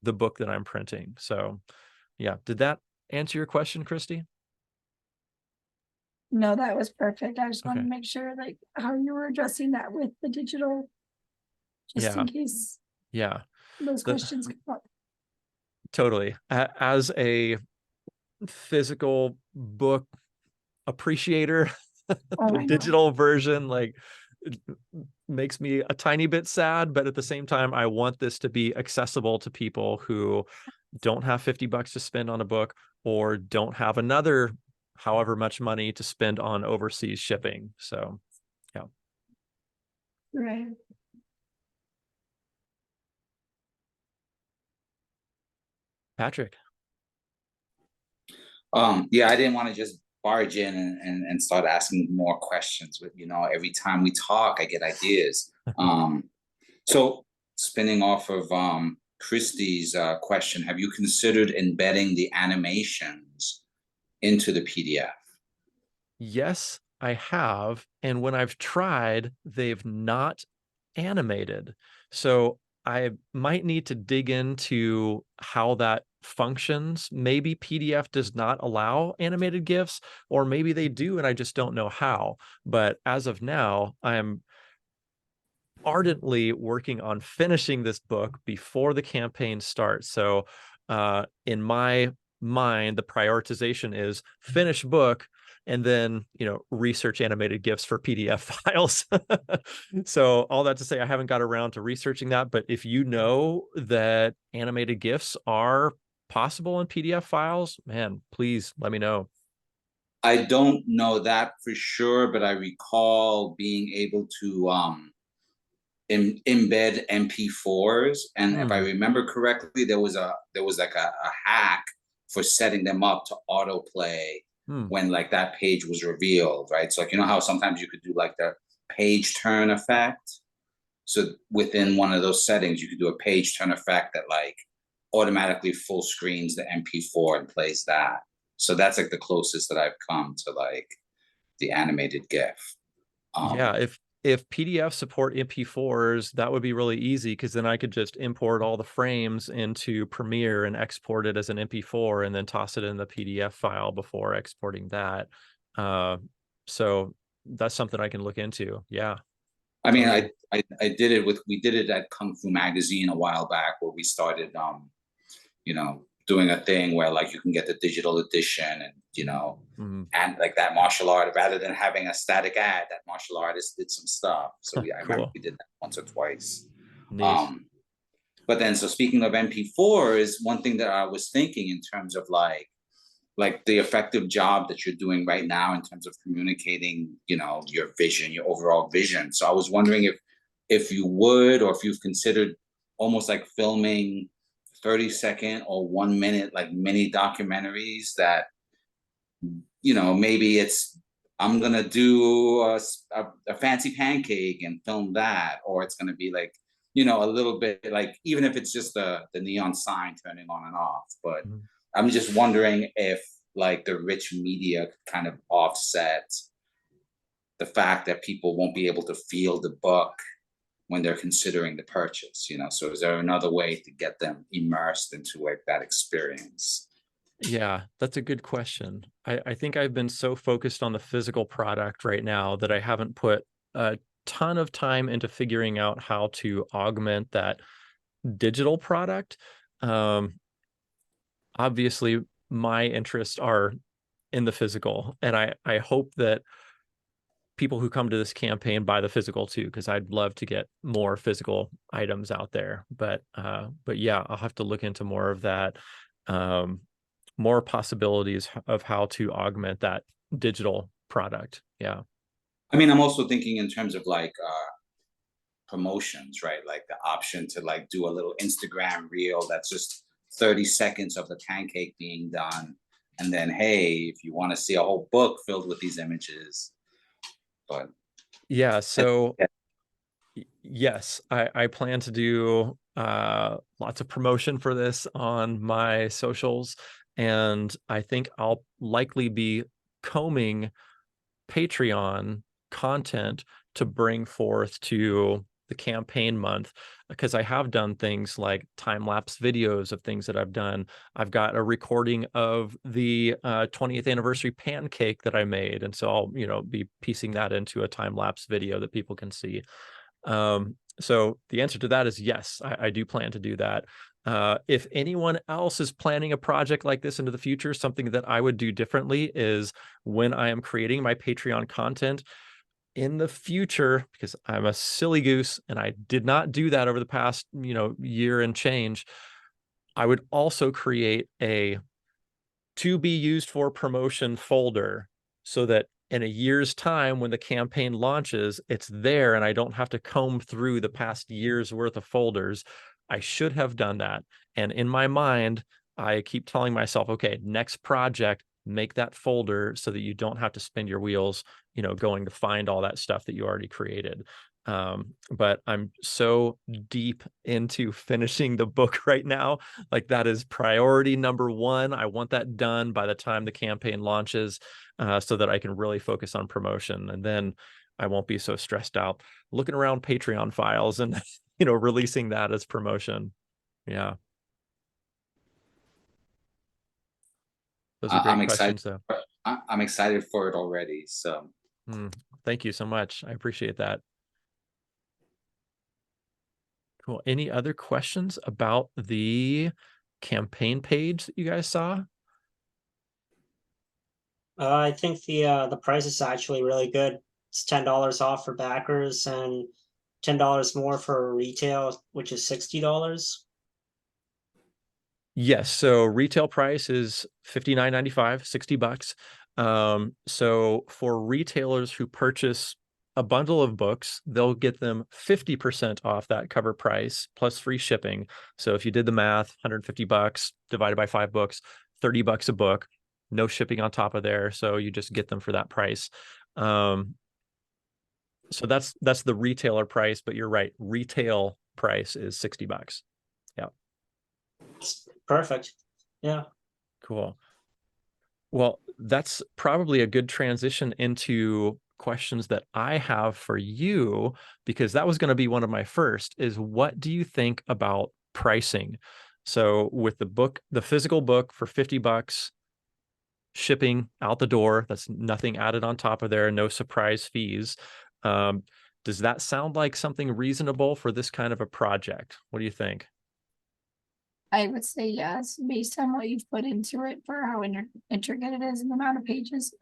the book that I'm printing. So yeah, did that answer your question, Christy? No, that was perfect. I just wanted Okay. to make sure like how you were addressing that with the digital, just Yeah. in case Yeah, those the, questions come up. totally. As a physical book appreciator, Oh, the I know. digital version like it makes me a tiny bit sad, but at the same time, I want this to be accessible to people who don't have $50 to spend on a book, or don't have another however much money to spend on overseas shipping. So yeah. Right. Patrick. Yeah, I didn't want to just barge in and start asking more questions, but every time we talk, I get ideas. So spinning off of Christie's question, have you considered embedding the animations into the PDF? Yes, I have. And when I've tried, they've not animated. So I might need to dig into how that functions. Maybe PDF does not allow animated GIFs, or maybe they do, and I just don't know how. But as of now, I'm ardently working on finishing this book before the campaign starts. So in my mind, the prioritization is finish book and then, research animated GIFs for PDF files. So all that to say, I haven't got around to researching that, but if you know that animated GIFs are possible in PDF files, man, please let me know. I don't know that for sure, but I recall being able to embed MP4s, and if I Hmm. remember correctly, there was like a hack for setting them up to autoplay Hmm. when like that page was revealed, right? So like how sometimes you could do like the page turn effect. So within one of those settings, you could do a page turn effect that like automatically full screens the MP4 and plays that. So that's like the closest that I've come to like the animated GIF. Yeah, Um, if PDF support MP4s, that would be really easy because then I could just import all the frames into Premiere and export it as an MP4 and then toss it in the PDF file before exporting that. Uh, so that's something I can look into. Yeah, I mean, totally. I did it we did it at Kung Fu Magazine a while back where we started doing a thing where like you can get the digital edition and Mhm. and like that martial art rather than having a static ad, that martial artist did some stuff. So I remember Cool. we did that once or twice. Neat. Um, but then so speaking of MP4 is one thing that I was thinking in terms of like the effective job that you're doing right now in terms of communicating, your vision, your overall vision. So I was wondering if you would, or if you've considered almost like filming 30-second or 1 minute like mini documentaries that maybe it's I'm gonna do a fancy pancake and film that, or it's gonna be like a little bit like even if it's just the neon sign turning on and off. But Mhm. I'm just wondering if like the rich media could kind of offset the fact that people won't be able to feel the book when they're considering the purchase. So is there another way to get them immersed into like that experience? Yeah, that's a good question. I think I've been so focused on the physical product right now that I haven't put a ton of time into figuring out how to augment that digital product. Um, Obviously, my interests are in the physical, and I hope that people who come to this campaign buy the physical too, because I'd love to get more physical items out there. But yeah, I'll have to look into more of that. Um, More possibilities of how to augment that digital product. Yeah. I mean, I'm also thinking in terms of like promotions, right? Like the option to like do a little Instagram reel that's just 30 seconds of the pancake being done. And then, hey, if you want to see a whole book filled with these images, but Yeah. So yeah. yes, I plan to do lots of promotion for this on my socials. And I think I'll likely be combing Patreon content to bring forth to the campaign month, because I have done things like time-lapse videos of things that I've done. I've got a recording of the 20th anniversary pancake that I made, and so I'll be piecing that into a time-lapse video that people can see. So the answer to that is yes, I do plan to do that. If anyone else is planning a project like this into the future, something that I would do differently is when I am creating my Patreon content in the future, because I'm a silly goose and I did not do that over the past, year and change, I would also create a to be used for promotion folder so that in a year's time when the campaign launches, it's there and I don't have to comb through the past year's worth of folders. I should have done that. And in my mind, I keep telling myself, okay, next project, make that folder so that you don't have to spin your wheels, going to find all that stuff that you already created. But I'm so deep into finishing the book right now. Like that is priority number one. I want that done by the time the campaign launches, so that I can really focus on promotion. And then I won't be so stressed out looking around Patreon files and, releasing that as promotion. Yeah. Those are I'm great excited. questions, though. I'm excited for it already. So Thank you so much. I appreciate that. Cool. Any other questions about the campaign page that you guys saw? I think the price is actually really good. It's $10 off for backers and $10 more for retail, which is $60. Yes. So retail price is $59.95, $60. So for retailers who purchase a bundle of books, they'll get them 50% off that cover price plus free shipping. So if you did the math, $150 divided by 5 books, $30 a book, no shipping on top of there. So you just get them for that price. So that's the retailer price, but you're right. Retail price is $60. Yeah. Perfect. Yeah. Cool. Well, that's probably a good transition into questions that I have for you, because that was going to be one of my first, is what do you think about pricing? So with the book, the physical book for $50, shipping out the door, that's nothing added on top of there, no surprise fees. Does that sound like something reasonable for this kind of a project? What do you think? I would say yes, based on what you've put into it for how intricate it is and the amount of pages.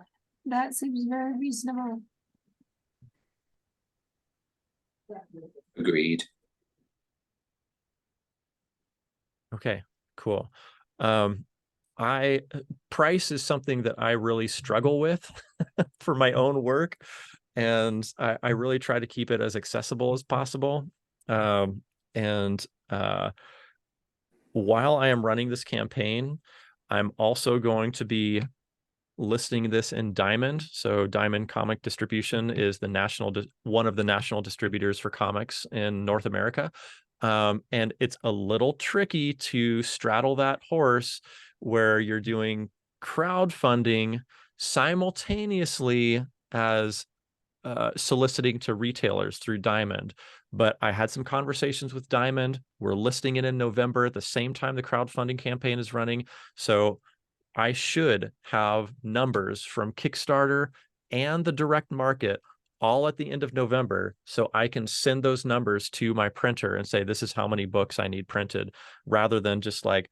That seems very reasonable. agreed. Okay, cool. I price is something that I really struggle with for my own work, and I really try to keep it as accessible as possible. And while I am running this campaign, I'm also going to be listing this in Diamond. So Diamond Comic Distribution is the one of the national distributors for comics in North America. And it's a little tricky to straddle that horse where you're doing crowdfunding simultaneously as soliciting to retailers through Diamond. But I had some conversations with Diamond. We're listing it in November at the same time the crowdfunding campaign is running. So I should have numbers from Kickstarter and the direct market all at the end of November, so I can send those numbers to my printer and say, this is how many books I need printed, rather than just like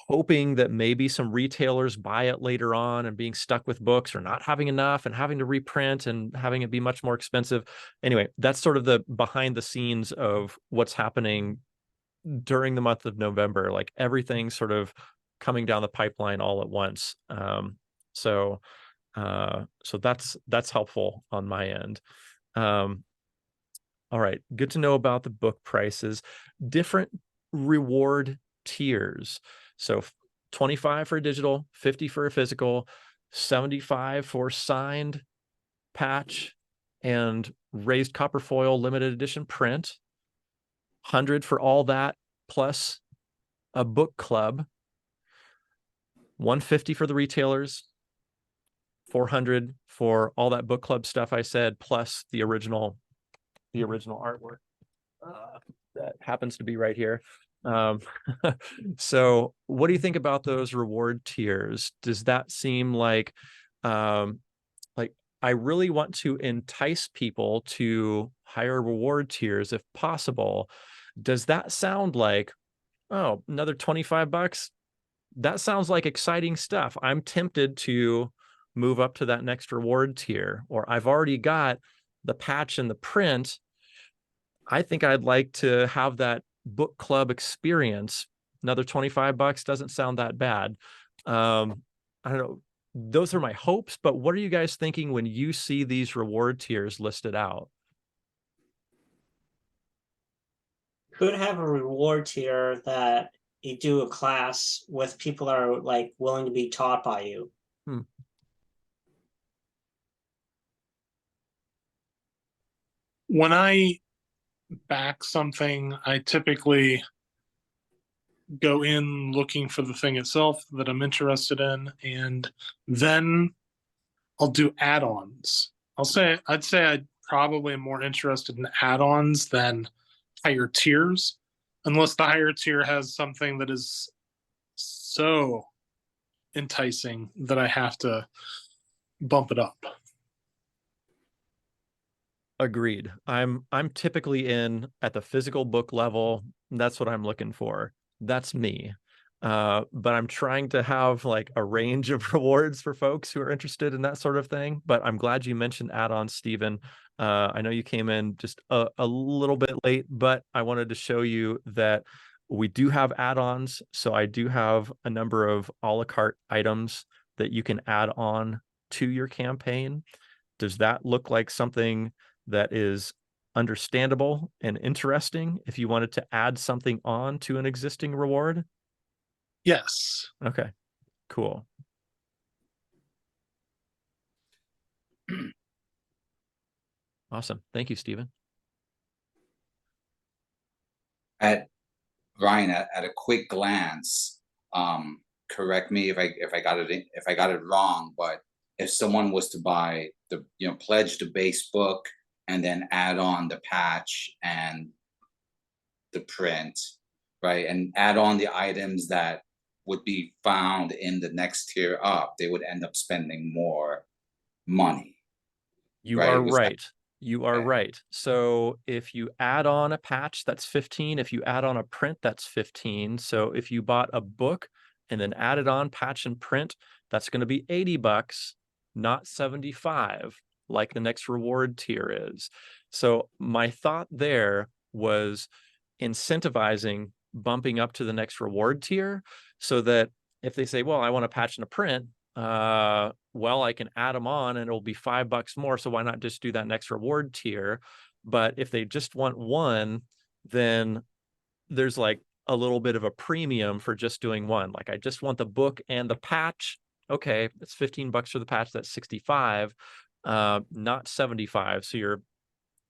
hoping that maybe some retailers buy it later on and being stuck with books or not having enough and having to reprint and having it be much more expensive. Anyway, that's sort of the behind the scenes of what's happening during the month of November, like everything's sort of coming down the pipeline all at once. So that's helpful on my end. All right, good to know about the book prices. Different reward tiers. So 25 for a digital, 50 for a physical, 75 for signed patch and raised copper foil limited edition print, 100 for all that plus a book club, 150 for the retailers, 400 for all that book club stuff I said, plus the original artwork that happens to be right here. So what do you think about those reward tiers? Does that seem like I really want to entice people to higher reward tiers if possible? Does that sound like, oh, another $25? That sounds like exciting stuff. I'm tempted to move up to that next reward tier, or I've already got the patch and the print. I think I'd like to have that book club experience. Another $25 doesn't sound that bad. I don't know. Those are my hopes, but what are you guys thinking when you see these reward tiers listed out? Could have a reward tier that you do a class with people that are like willing to be taught by you. When I back something, I typically go in looking for the thing itself that I'm interested in, and then I'll do add-ons. I'd say I probably am more interested in add-ons than higher tiers, unless the higher tier has something that is so enticing that I have to bump it up. Agreed. I'm typically in at the physical book level. That's what I'm looking for. That's me. But I'm trying to have like a range of rewards for folks who are interested in that sort of thing. But I'm glad you mentioned add-ons, Stephen. I know you came in just a little bit late, but I wanted to show you that we do have add-ons. So I do have a number of a la carte items that you can add on to your campaign. Does that look like something that is understandable and interesting if you wanted to add something on to an existing reward? Yes. Okay, cool. Awesome. Thank you, Stephen. At Ryan, at a quick glance, correct me if I got it wrong, but if someone was to buy the, pledge the base book and then add on the patch and the print, right, and add on the items that would be found in the next tier up, they would end up spending more money. You Right? are Was that right. You are okay? right. So if you add on a patch, that's 15. If you add on a print, that's 15. So if you bought a book and then added on patch and print, that's going to be $80, not 75, like the next reward tier is. So my thought there was incentivizing bumping up to the next reward tier so that if they say, well, I want a patch and a print, well, I can add them on and it'll be $5 more. So why not just do that next reward tier? But if they just want one, then there's like a little bit of a premium for just doing one. Like I just want the book and the patch. Okay, it's $15 for the patch. That's 65, not 75. So you're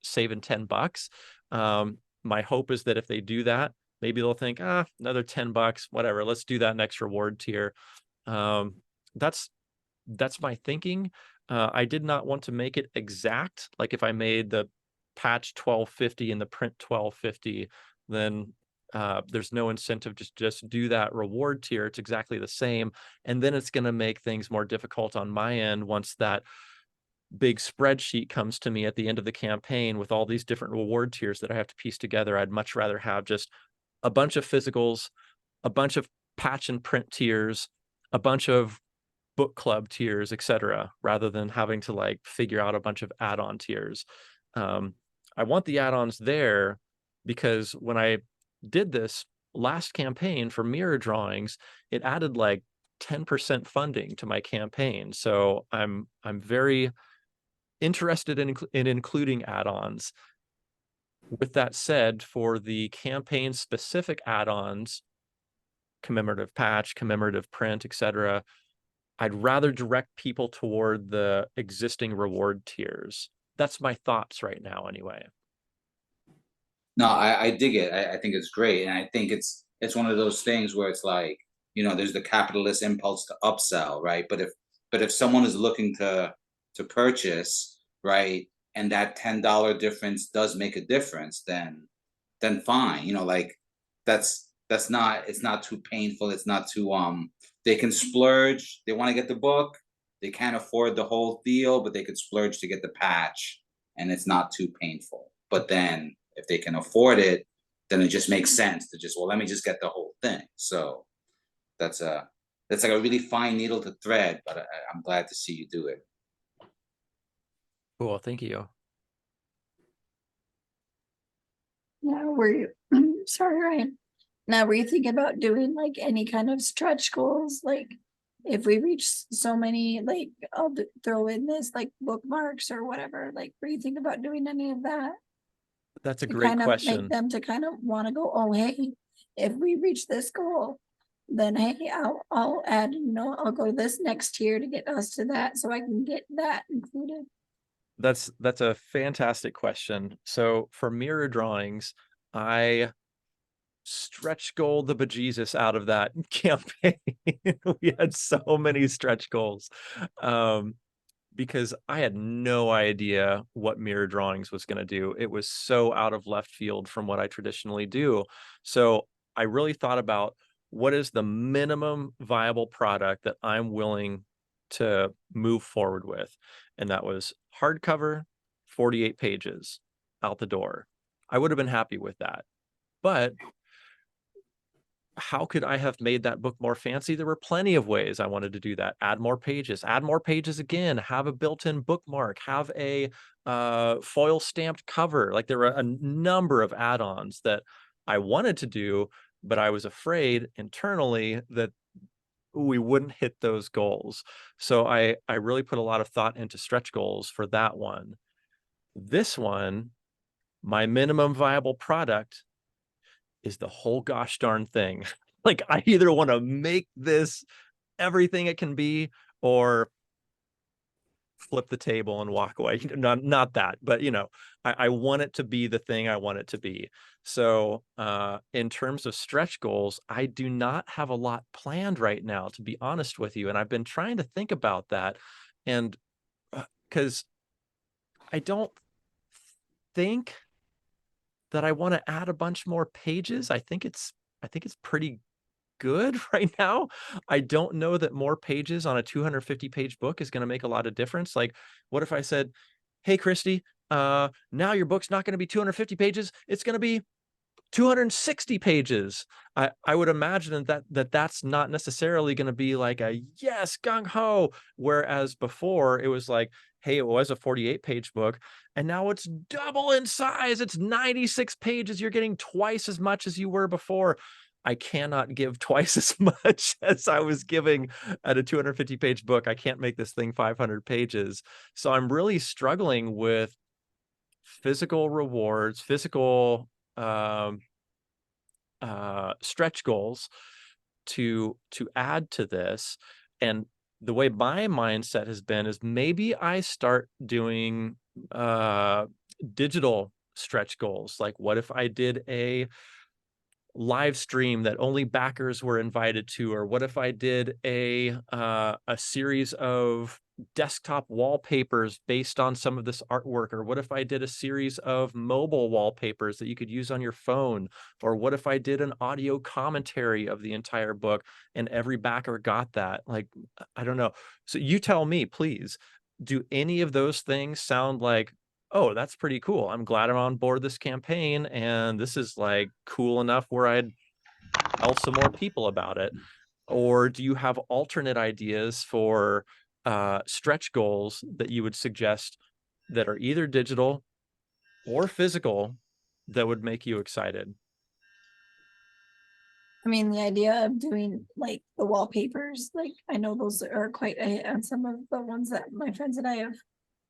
saving $10. My hope is that if they do that, maybe they'll think, another $10, whatever. Let's do that next reward tier. That's my thinking. I did not want to make it exact. Like if I made the patch 1250 and the print 1250, then there's no incentive to just do that reward tier. It's exactly the same. And then it's going to make things more difficult on my end once that big spreadsheet comes to me at the end of the campaign with all these different reward tiers that I have to piece together. I'd much rather have just a bunch of physicals, a bunch of patch and print tiers, a bunch of book club tiers, etc., rather than having to like figure out a bunch of add-on tiers. I want the add-ons there because when I did this last campaign for mirror drawings, it added like 10% funding to my campaign. So I'm very interested in including add-ons. With that said, for the campaign specific add-ons, commemorative patch, commemorative print, etc., I'd rather direct people toward the existing reward tiers. That's my thoughts right now, anyway. No, I dig it. I think it's great, and I think it's one of those things where it's like, there's the capitalist impulse to upsell, right? But if someone is looking to purchase, right, and that $10 difference does make a difference, then fine. Like that's not, it's not too painful. It's not too they can splurge. They want to get the book. They can't afford the whole deal, but they could splurge to get the patch, and it's not too painful. But then if they can afford it, then it just makes sense to just, well, let me just get the whole thing. So that's like a really fine needle to thread, but I'm glad to see you do it. Cool, thank you. Now were you sorry, Ryan. Now were you thinking about doing like any kind of stretch goals? Like if we reach so many, like I'll throw in this like bookmarks or whatever. Like were you thinking about doing any of that? That's a To great kind of make question. them to kind of want to go, oh hey, if we reach this goal, then hey, I'll add, I'll go this next tier to get us to that, so I can get that included. That's a fantastic question. So for mirror drawings, I stretch goal the bejesus out of that campaign. We had so many stretch goals. Because I had no idea what mirror drawings was going to do. It was so out of left field from what I traditionally do. So I really thought about what is the minimum viable product that I'm willing to move forward with. And that was hardcover, 48 pages out the door. I would have been happy with that. But how could I have made that book more fancy? There were plenty of ways I wanted to do that. Add more pages again, have a built-in bookmark, have a foil stamped cover. Like there were a number of add-ons that I wanted to do, but I was afraid internally that we wouldn't hit those goals. So I really put a lot of thought into stretch goals for that one. This one, my minimum viable product is the whole gosh darn thing. Like I either want to make this everything it can be or flip the table and walk away. Not that, but I want it to be the thing I want it to be. So in terms of stretch goals, I do not have a lot planned right now, to be honest with you. And I've been trying to think about that. And because I don't think that I want to add a bunch more pages. I think it's pretty good right now. I don't know that more pages on a 250 page book is going to make a lot of difference. Like, what if I said, hey, Christy, now your book's not going to be 250 pages. It's going to be 260 pages. I would imagine that's not necessarily going to be like a yes, gung ho. Whereas before it was like, hey, it was a 48 page book and now it's double in size. It's 96 pages. You're getting twice as much as you were before. I cannot give twice as much as I was giving at a 250 page book. I can't make this thing 500 pages. So I'm really struggling with physical rewards, physical stretch goals to add to this. And the way my mindset has been is maybe I start doing digital stretch goals. Like what if I did a live stream that only backers were invited to, or what if I did a series of desktop wallpapers based on some of this artwork, or what if I did a series of mobile wallpapers that you could use on your phone, or what if I did an audio commentary of the entire book and every backer got that? Like, I don't know. So you tell me, please, do any of those things sound like, oh, that's pretty cool, I'm glad I'm on board this campaign, and this is like cool enough where I'd tell some more people about it? Or do you have alternate ideas for stretch goals that you would suggest that are either digital or physical that would make you excited? I mean, the idea of doing like the wallpapers, like I know those are quite a hit on some of the ones that my friends and I have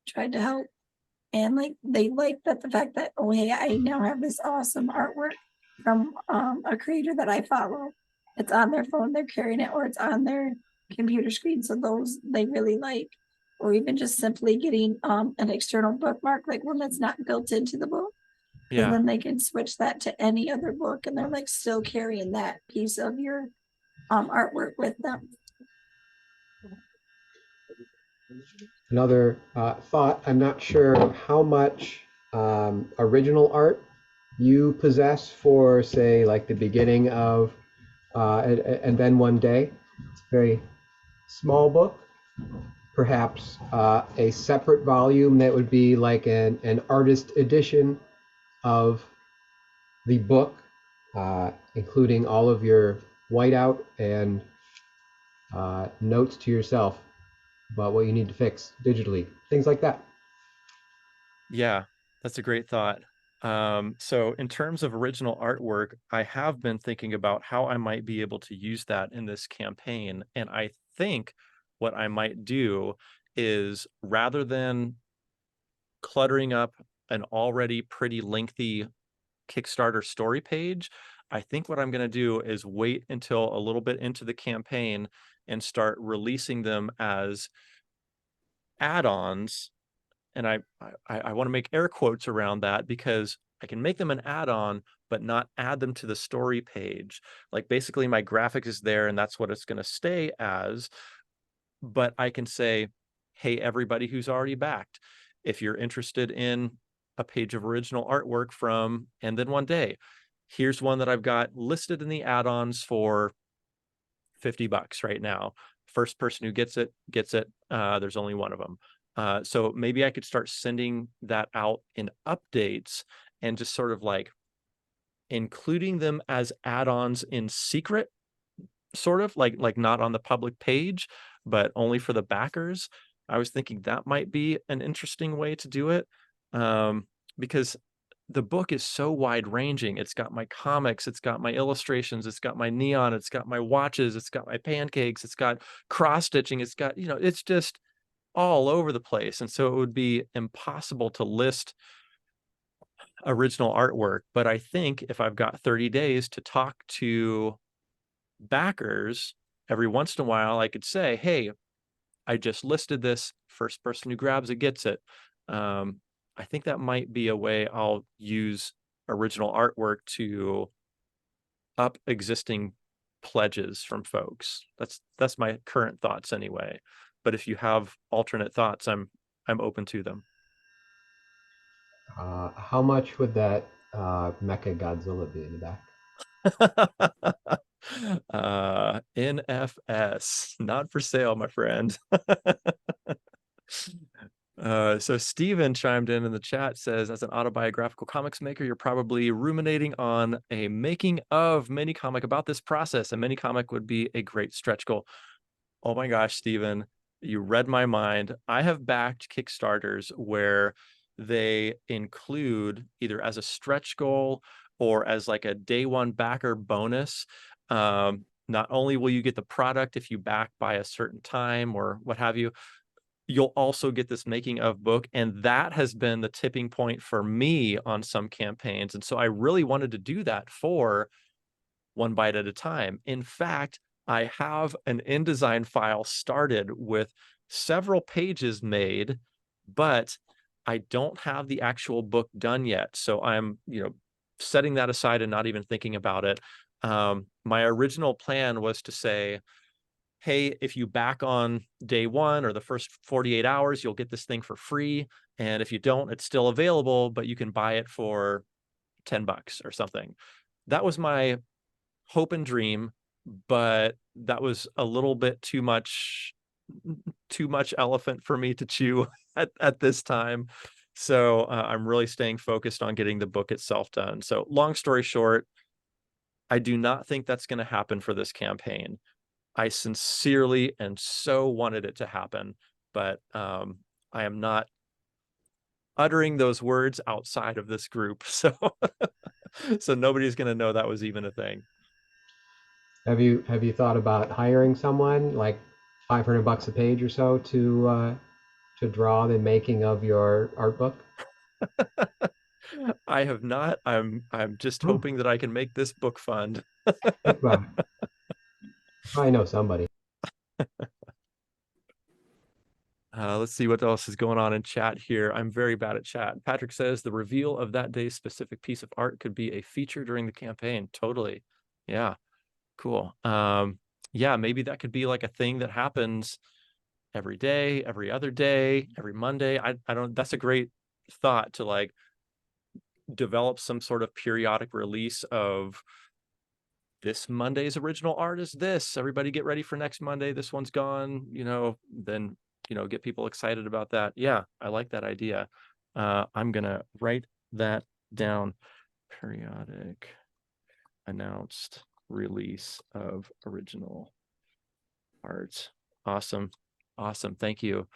tried to help. And like they like that the fact that, oh hey, I now have this awesome artwork from a creator that I follow. It's on their phone, they're carrying it, or it's on their computer screen. So those they really like. Or even just simply getting an external bookmark, like one that's not built into the book. And Yeah. then they can switch that to any other book and they're like still carrying that piece of your artwork with them. Another thought, I'm not sure how much original art you possess for, say, like the beginning of and then one day. It's a very small book. Perhaps a separate volume that would be like an artist edition of the book, including all of your whiteout and notes to yourself about what you need to fix digitally, things like that. Yeah, that's a great thought. So in terms of original artwork, I have been thinking about how I might be able to use that in this campaign. And I think what I might do is, rather than cluttering up an already pretty lengthy Kickstarter story page. I think what I'm going to do is wait until a little bit into the campaign and start releasing them as add-ons. And I want to make air quotes around that, because I can make them an add-on, but not add them to the story page. Like basically my graphic is there and that's what it's going to stay as. But I can say, hey, everybody who's already backed, if you're interested in a page of original artwork from And Then One Day, here's one that I've got listed in the add-ons for $50 right now. First person who gets it gets it. There's only one of them. So maybe I could start sending that out in updates and just sort of like including them as add-ons in secret, sort of like not on the public page, but only for the backers. I was thinking that might be an interesting way to do it, because the book is so wide ranging. It's got my comics, it's got my illustrations, it's got my neon, it's got my watches, it's got my pancakes, it's got cross stitching, it's got, it's just all over the place. And so it would be impossible to list original artwork. But I think if I've got 30 days to talk to backers, every once in a while I could say, hey, I just listed this, first person who grabs it gets it. I think that might be a way I'll use original artwork to up existing pledges from folks. That's my current thoughts anyway. But if you have alternate thoughts, I'm open to them. How much would that Mecha Godzilla be in the back? NFS, not for sale, my friend. So Steven chimed in the chat, says, as an autobiographical comics maker, you're probably ruminating on a making of mini comic about this process. A mini comic would be a great stretch goal. Oh my gosh, Steven, you read my mind. I have backed Kickstarters where they include, either as a stretch goal or as like a day one backer bonus, not only will you get the product if you back by a certain time or what have you, you'll also get this making of book. And that has been the tipping point for me on some campaigns. And so I really wanted to do that for One Bite at a Time. In fact, I have an InDesign file started with several pages made, but I don't have the actual book done yet. So I'm, setting that aside and not even thinking about it. My original plan was to say, hey, if you back on day one or the first 48 hours, you'll get this thing for free. And if you don't, it's still available, but you can buy it for $10 or something. That was my hope and dream, but that was a little bit too much elephant for me to chew at this time. So I'm really staying focused on getting the book itself done. So long story short, I do not think that's going to happen for this campaign. I sincerely and so wanted it to happen, but I am not uttering those words outside of this group. So so nobody's going to know that was even a thing. Have you thought about hiring someone like $500 a page or so to draw the making of your art book? I have not. I'm just hoping that I can make this book fund. Think about it. I know somebody. Let's see what else is going on in chat here. I'm very bad at chat. Patrick says the reveal of that day's specific piece of art could be a feature during the campaign. Totally. Yeah. Cool. Yeah, maybe that could be like a thing that happens every day, every other day, every Monday. I don't, that's a great thought, to like develop some sort of periodic release of this Monday's original art is this. Everybody get ready for next Monday. This one's gone, then, get people excited about that. Yeah, I like that idea. I'm going to write that down. Periodic announced release of original art. Awesome. Awesome. Thank you.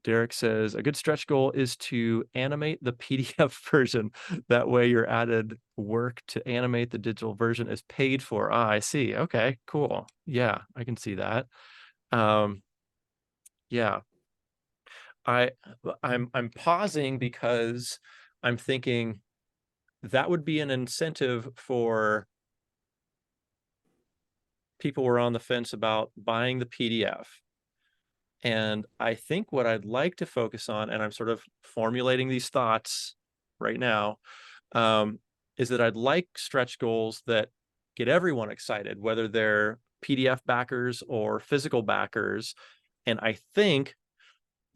Derek says a good stretch goal is to animate the PDF version. That way your added work to animate the digital version is paid for. Ah, I see. Okay, cool. Yeah, I can see that. Yeah. I'm pausing because I'm thinking that would be an incentive for people who are on the fence about buying the PDF. And I think what I'd like to focus on, and I'm sort of formulating these thoughts right now, is that I'd like stretch goals that get everyone excited, whether they're PDF backers or physical backers. And I think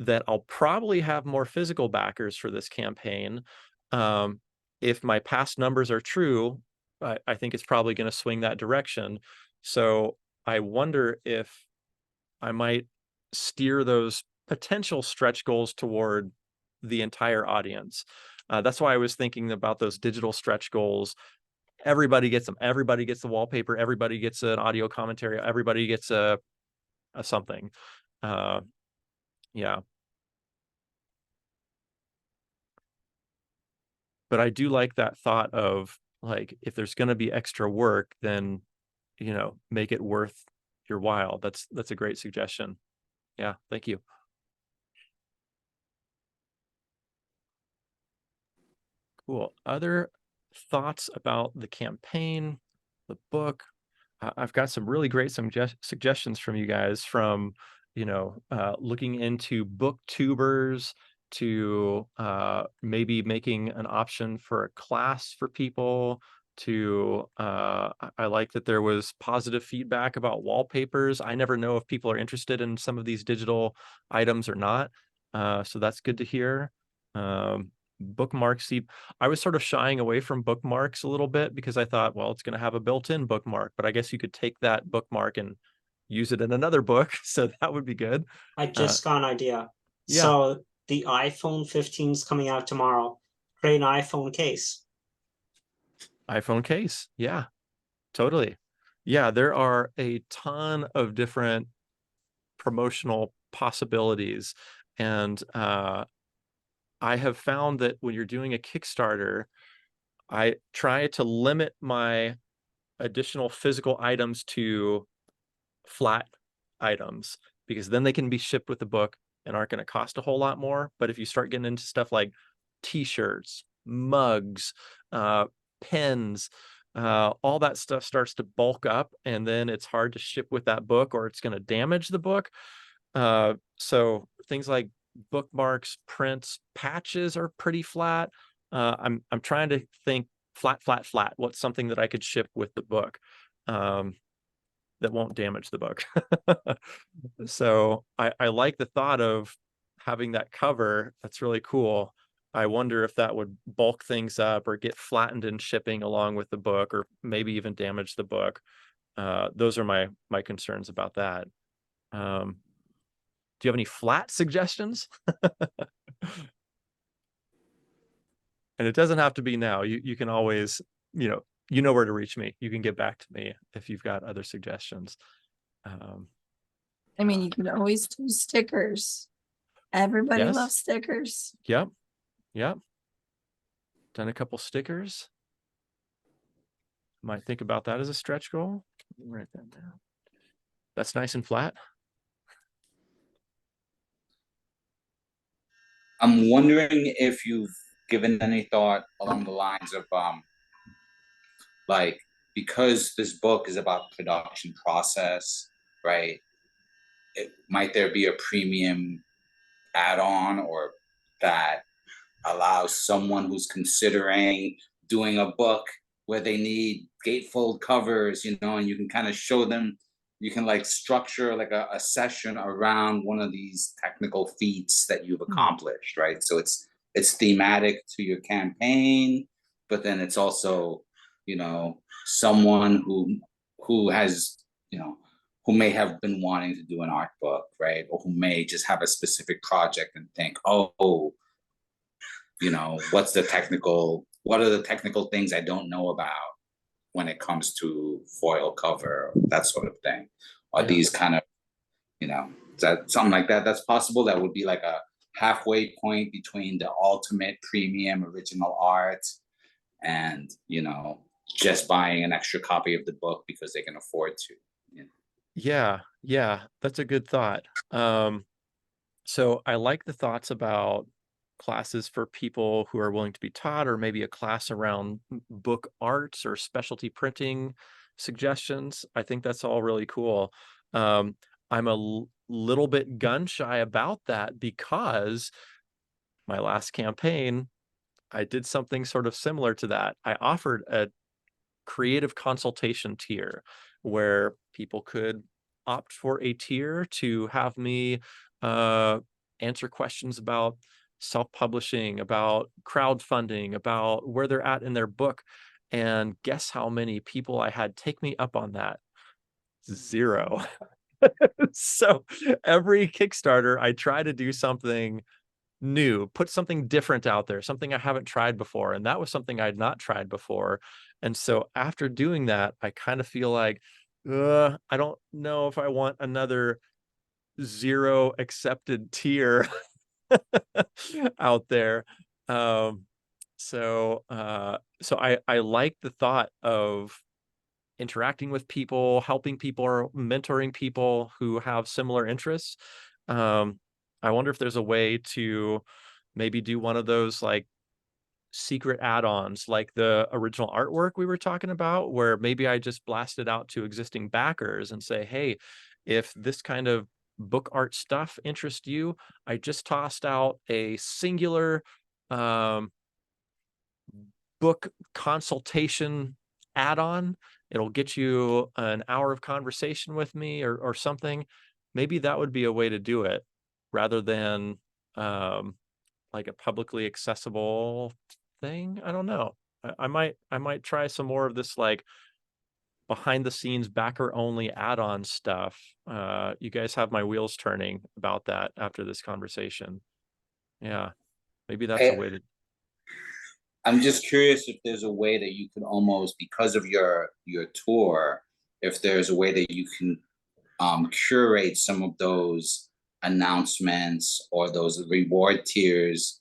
that I'll probably have more physical backers for this campaign. If my past numbers are true, I think it's probably going to swing that direction. So I wonder if I might steer those potential stretch goals toward the entire audience. That's why I was thinking about those digital stretch goals. Everybody gets them. Everybody gets the wallpaper. Everybody gets an audio commentary. Everybody gets a something. Yeah. But I do like that thought of, like, if there's going to be extra work, then, make it worth your while. That's a great suggestion. Yeah, thank you. Cool. Other thoughts about the campaign, the book? I've got some really great suggestions from you guys, from, looking into booktubers to maybe making an option for a class for people, to I like that there was positive feedback about wallpapers. I never know if people are interested in some of these digital items or not. So that's good to hear. Bookmarks. See, I was sort of shying away from bookmarks a little bit because I thought, well, it's going to have a built-in bookmark, but I guess you could take that bookmark and use it in another book. So that would be good. I just got an idea. Yeah. So the iPhone 15 is coming out tomorrow. Create an iPhone case. iPhone case. Yeah, totally. Yeah, there are a ton of different promotional possibilities. And I have found that when you're doing a Kickstarter, I try to limit my additional physical items to flat items, because then they can be shipped with the book and aren't going to cost a whole lot more. But if you start getting into stuff like t-shirts, mugs, pens, all that stuff starts to bulk up, and then it's hard to ship with that book, or it's going to damage the book. So things like bookmarks, prints, patches are pretty flat. I'm trying to think flat. What's something that I could ship with the book that won't damage the book? So I like the thought of having that cover. That's really cool. I wonder if that would bulk things up or get flattened in shipping along with the book, or maybe even damage the book. Those are my concerns about that. Do you have any flat suggestions? And it doesn't have to be now. You can always, you know where to reach me. You can get back to me if you've got other suggestions. I mean, you can always do stickers. Everybody Yes. loves stickers. Yep. Done a couple stickers. Might think about that as a stretch goal. Write that down. That's nice and flat. I'm wondering if you've given any thought along the lines of like, because this book is about production process, right? Might there be a premium add-on, or that allows someone who's considering doing a book where they need gatefold covers, and you can kind of show them, you can like structure like a session around one of these technical feats that you've accomplished, right? So it's thematic to your campaign, but then it's also, someone who has, who may have been wanting to do an art book, right? Or who may just have a specific project and think, oh, what are the technical things I don't know about when it comes to foil cover, that sort of thing? Are these kind of, is that something like that that's possible? That would be like a halfway point between the ultimate premium original art and, just buying an extra copy of the book because they can afford to. Yeah, that's a good thought. So I like the thoughts about classes for people who are willing to be taught, or maybe a class around book arts or specialty printing suggestions. I think that's all really cool. I'm a little bit gun shy about that because my last campaign, I did something sort of similar to that. I offered a creative consultation tier where people could opt for a tier to have me answer questions about self-publishing, about crowdfunding, about where they're at in their book. And guess how many people I had take me up on that? 0. So every Kickstarter, I try to do something new, put something different out there, something I haven't tried before. And that was something I'd not tried before. And so after doing that, I kind of feel like, I don't know if I want another 0 accepted tier out there. So I like the thought of interacting with people, helping people, or mentoring people who have similar interests. I wonder if there's a way to maybe do one of those like secret add-ons, like the original artwork we were talking about, where maybe I just blast it out to existing backers and say, hey, if this kind of book art stuff interests you, I just tossed out a singular book consultation add-on. It'll get you an hour of conversation with me, or something. Maybe that would be a way to do it rather than like a publicly accessible thing. I don't know. I might try some more of this like behind the scenes backer only add-on stuff. You guys have my wheels turning about that after this conversation. Yeah, maybe that's a way to. I'm just curious if there's a way that you can almost, because of your tour, if there's a way that you can curate some of those announcements or those reward tiers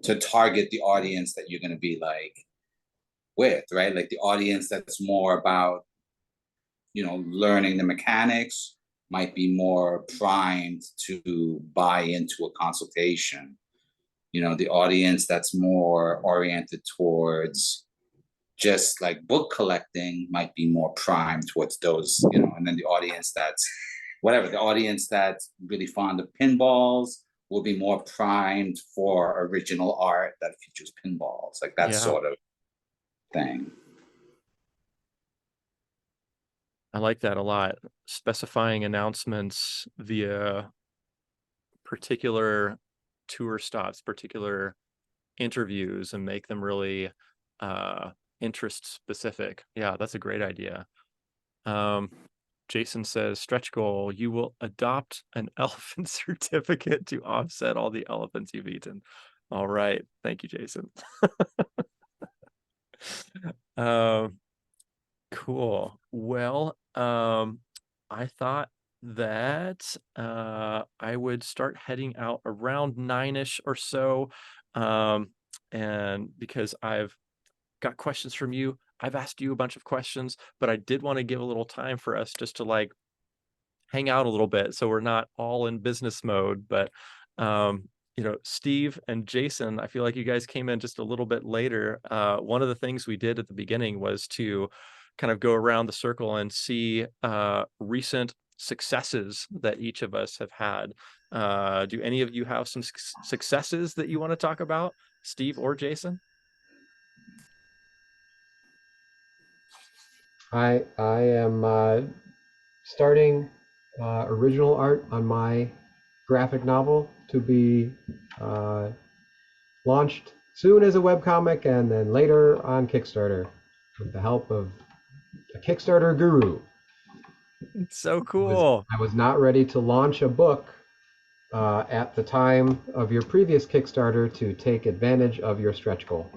to target the audience that you're going to be like with, right? Like the audience that's more about, learning the mechanics might be more primed to buy into a consultation. The audience that's more oriented towards just like book collecting might be more primed towards those, and then the audience that's really fond of pinballs will be more primed for original art that features pinballs, like that Yeah. sort of thing. I like that a lot. Specifying announcements via particular tour stops, particular interviews, and make them really interest specific. Yeah, that's a great idea. Jason says, stretch goal, you will adopt an elephant certificate to offset all the elephants you've eaten. All right. Thank you, Jason. Cool. Well, I thought that I would start heading out around 9-ish or so. And because I've got questions from you, I've asked you a bunch of questions, but I did want to give a little time for us just to like hang out a little bit so we're not all in business mode. But Steve and Jason, I feel like you guys came in just a little bit later. One of the things we did at the beginning was to kind of go around the circle and see recent successes that each of us have had. Do any of you have some successes that you want to talk about, Steve or Jason? I am starting original art on my graphic novel to be launched soon as a webcomic and then later on Kickstarter with the help of a Kickstarter guru. It's so cool. I was not ready to launch a book at the time of your previous Kickstarter to take advantage of your stretch goal.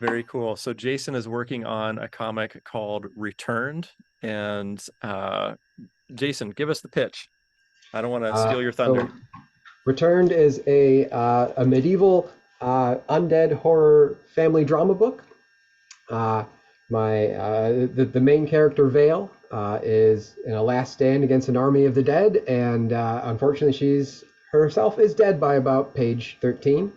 Very cool. So Jason is working on a comic called Returned, and Jason, give us the pitch. I don't want to steal your thunder. So Returned is a medieval undead horror family drama book. The main character Vale is in a last stand against an army of the dead, and unfortunately herself is dead by about page 13.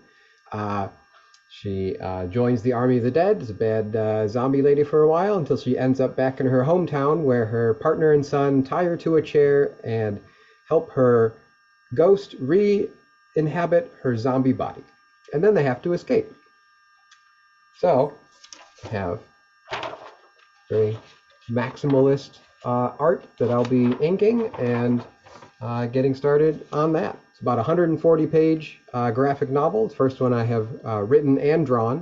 She joins the army of the dead as a bad zombie lady for a while until she ends up back in her hometown where her partner and son tie her to a chair and help her ghost re-inhabit her zombie body. And then they have to escape. So, I have very maximalist art that I'll be inking and getting started on that. It's about a 140-page graphic novel. It's the first one I have written and drawn,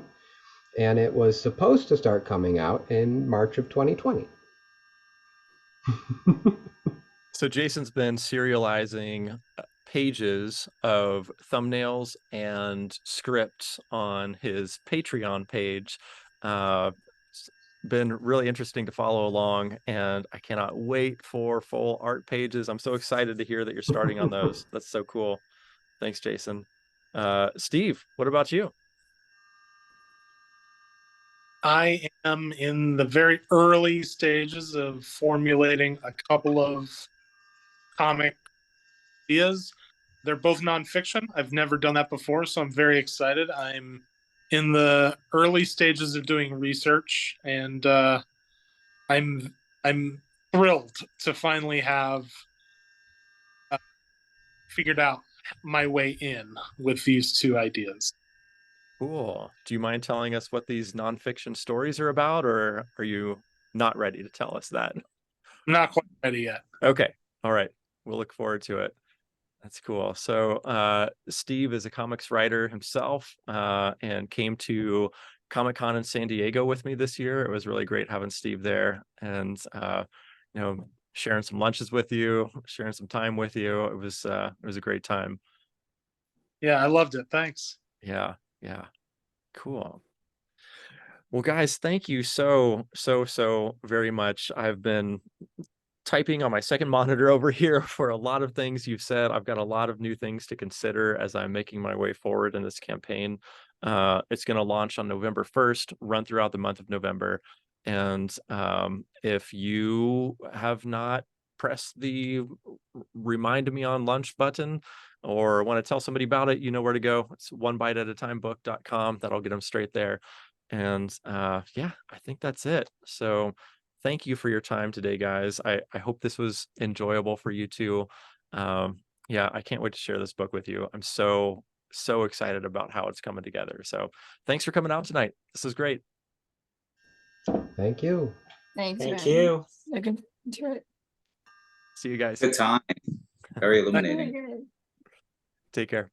and it was supposed to start coming out in March of 2020. So Jason's been serializing pages of thumbnails and scripts on his Patreon page. It's been really interesting to follow along, and I cannot wait for full art pages. I'm so excited to hear that you're starting on those. That's so cool. Thanks, Jason. Steve, what about you? I am in the very early stages of formulating a couple of comic ideas. They're both nonfiction. I've never done that before, so I'm very excited. I'm in the early stages of doing research, and I'm thrilled to finally have figured out my way in with these two ideas. Cool. Do you mind telling us what these nonfiction stories are about, or are you not ready to tell us that? I'm not quite ready yet. Okay. All right. We'll look forward to it. That's cool. So Steve is a comics writer himself and came to Comic-Con in San Diego with me this year. It was really great having Steve there and you know, sharing some lunches with you, sharing some time with you. It was a great time. Yeah, I loved it. Thanks. Yeah, yeah. Cool. Well, guys, thank you so very much. I've been typing on my second monitor over here for a lot of things you've said. I've got a lot of new things to consider as I'm making my way forward in this campaign. It's going to launch on November 1st, run throughout the month of November. And if you have not pressed the remind me on lunch button or want to tell somebody about it, you know where to go. It's onebiteatatimebook.com. That'll get them straight there. And yeah, I think that's it. So thank you for your time today, guys. I hope this was enjoyable for you too. Yeah, I can't wait to share this book with you. I'm so excited about how it's coming together. So thanks for coming out tonight. This is great. Thank you. Thanks, Thank man. you. Looking forward to it. See you guys. Good time. Very illuminating. Very good. Take care.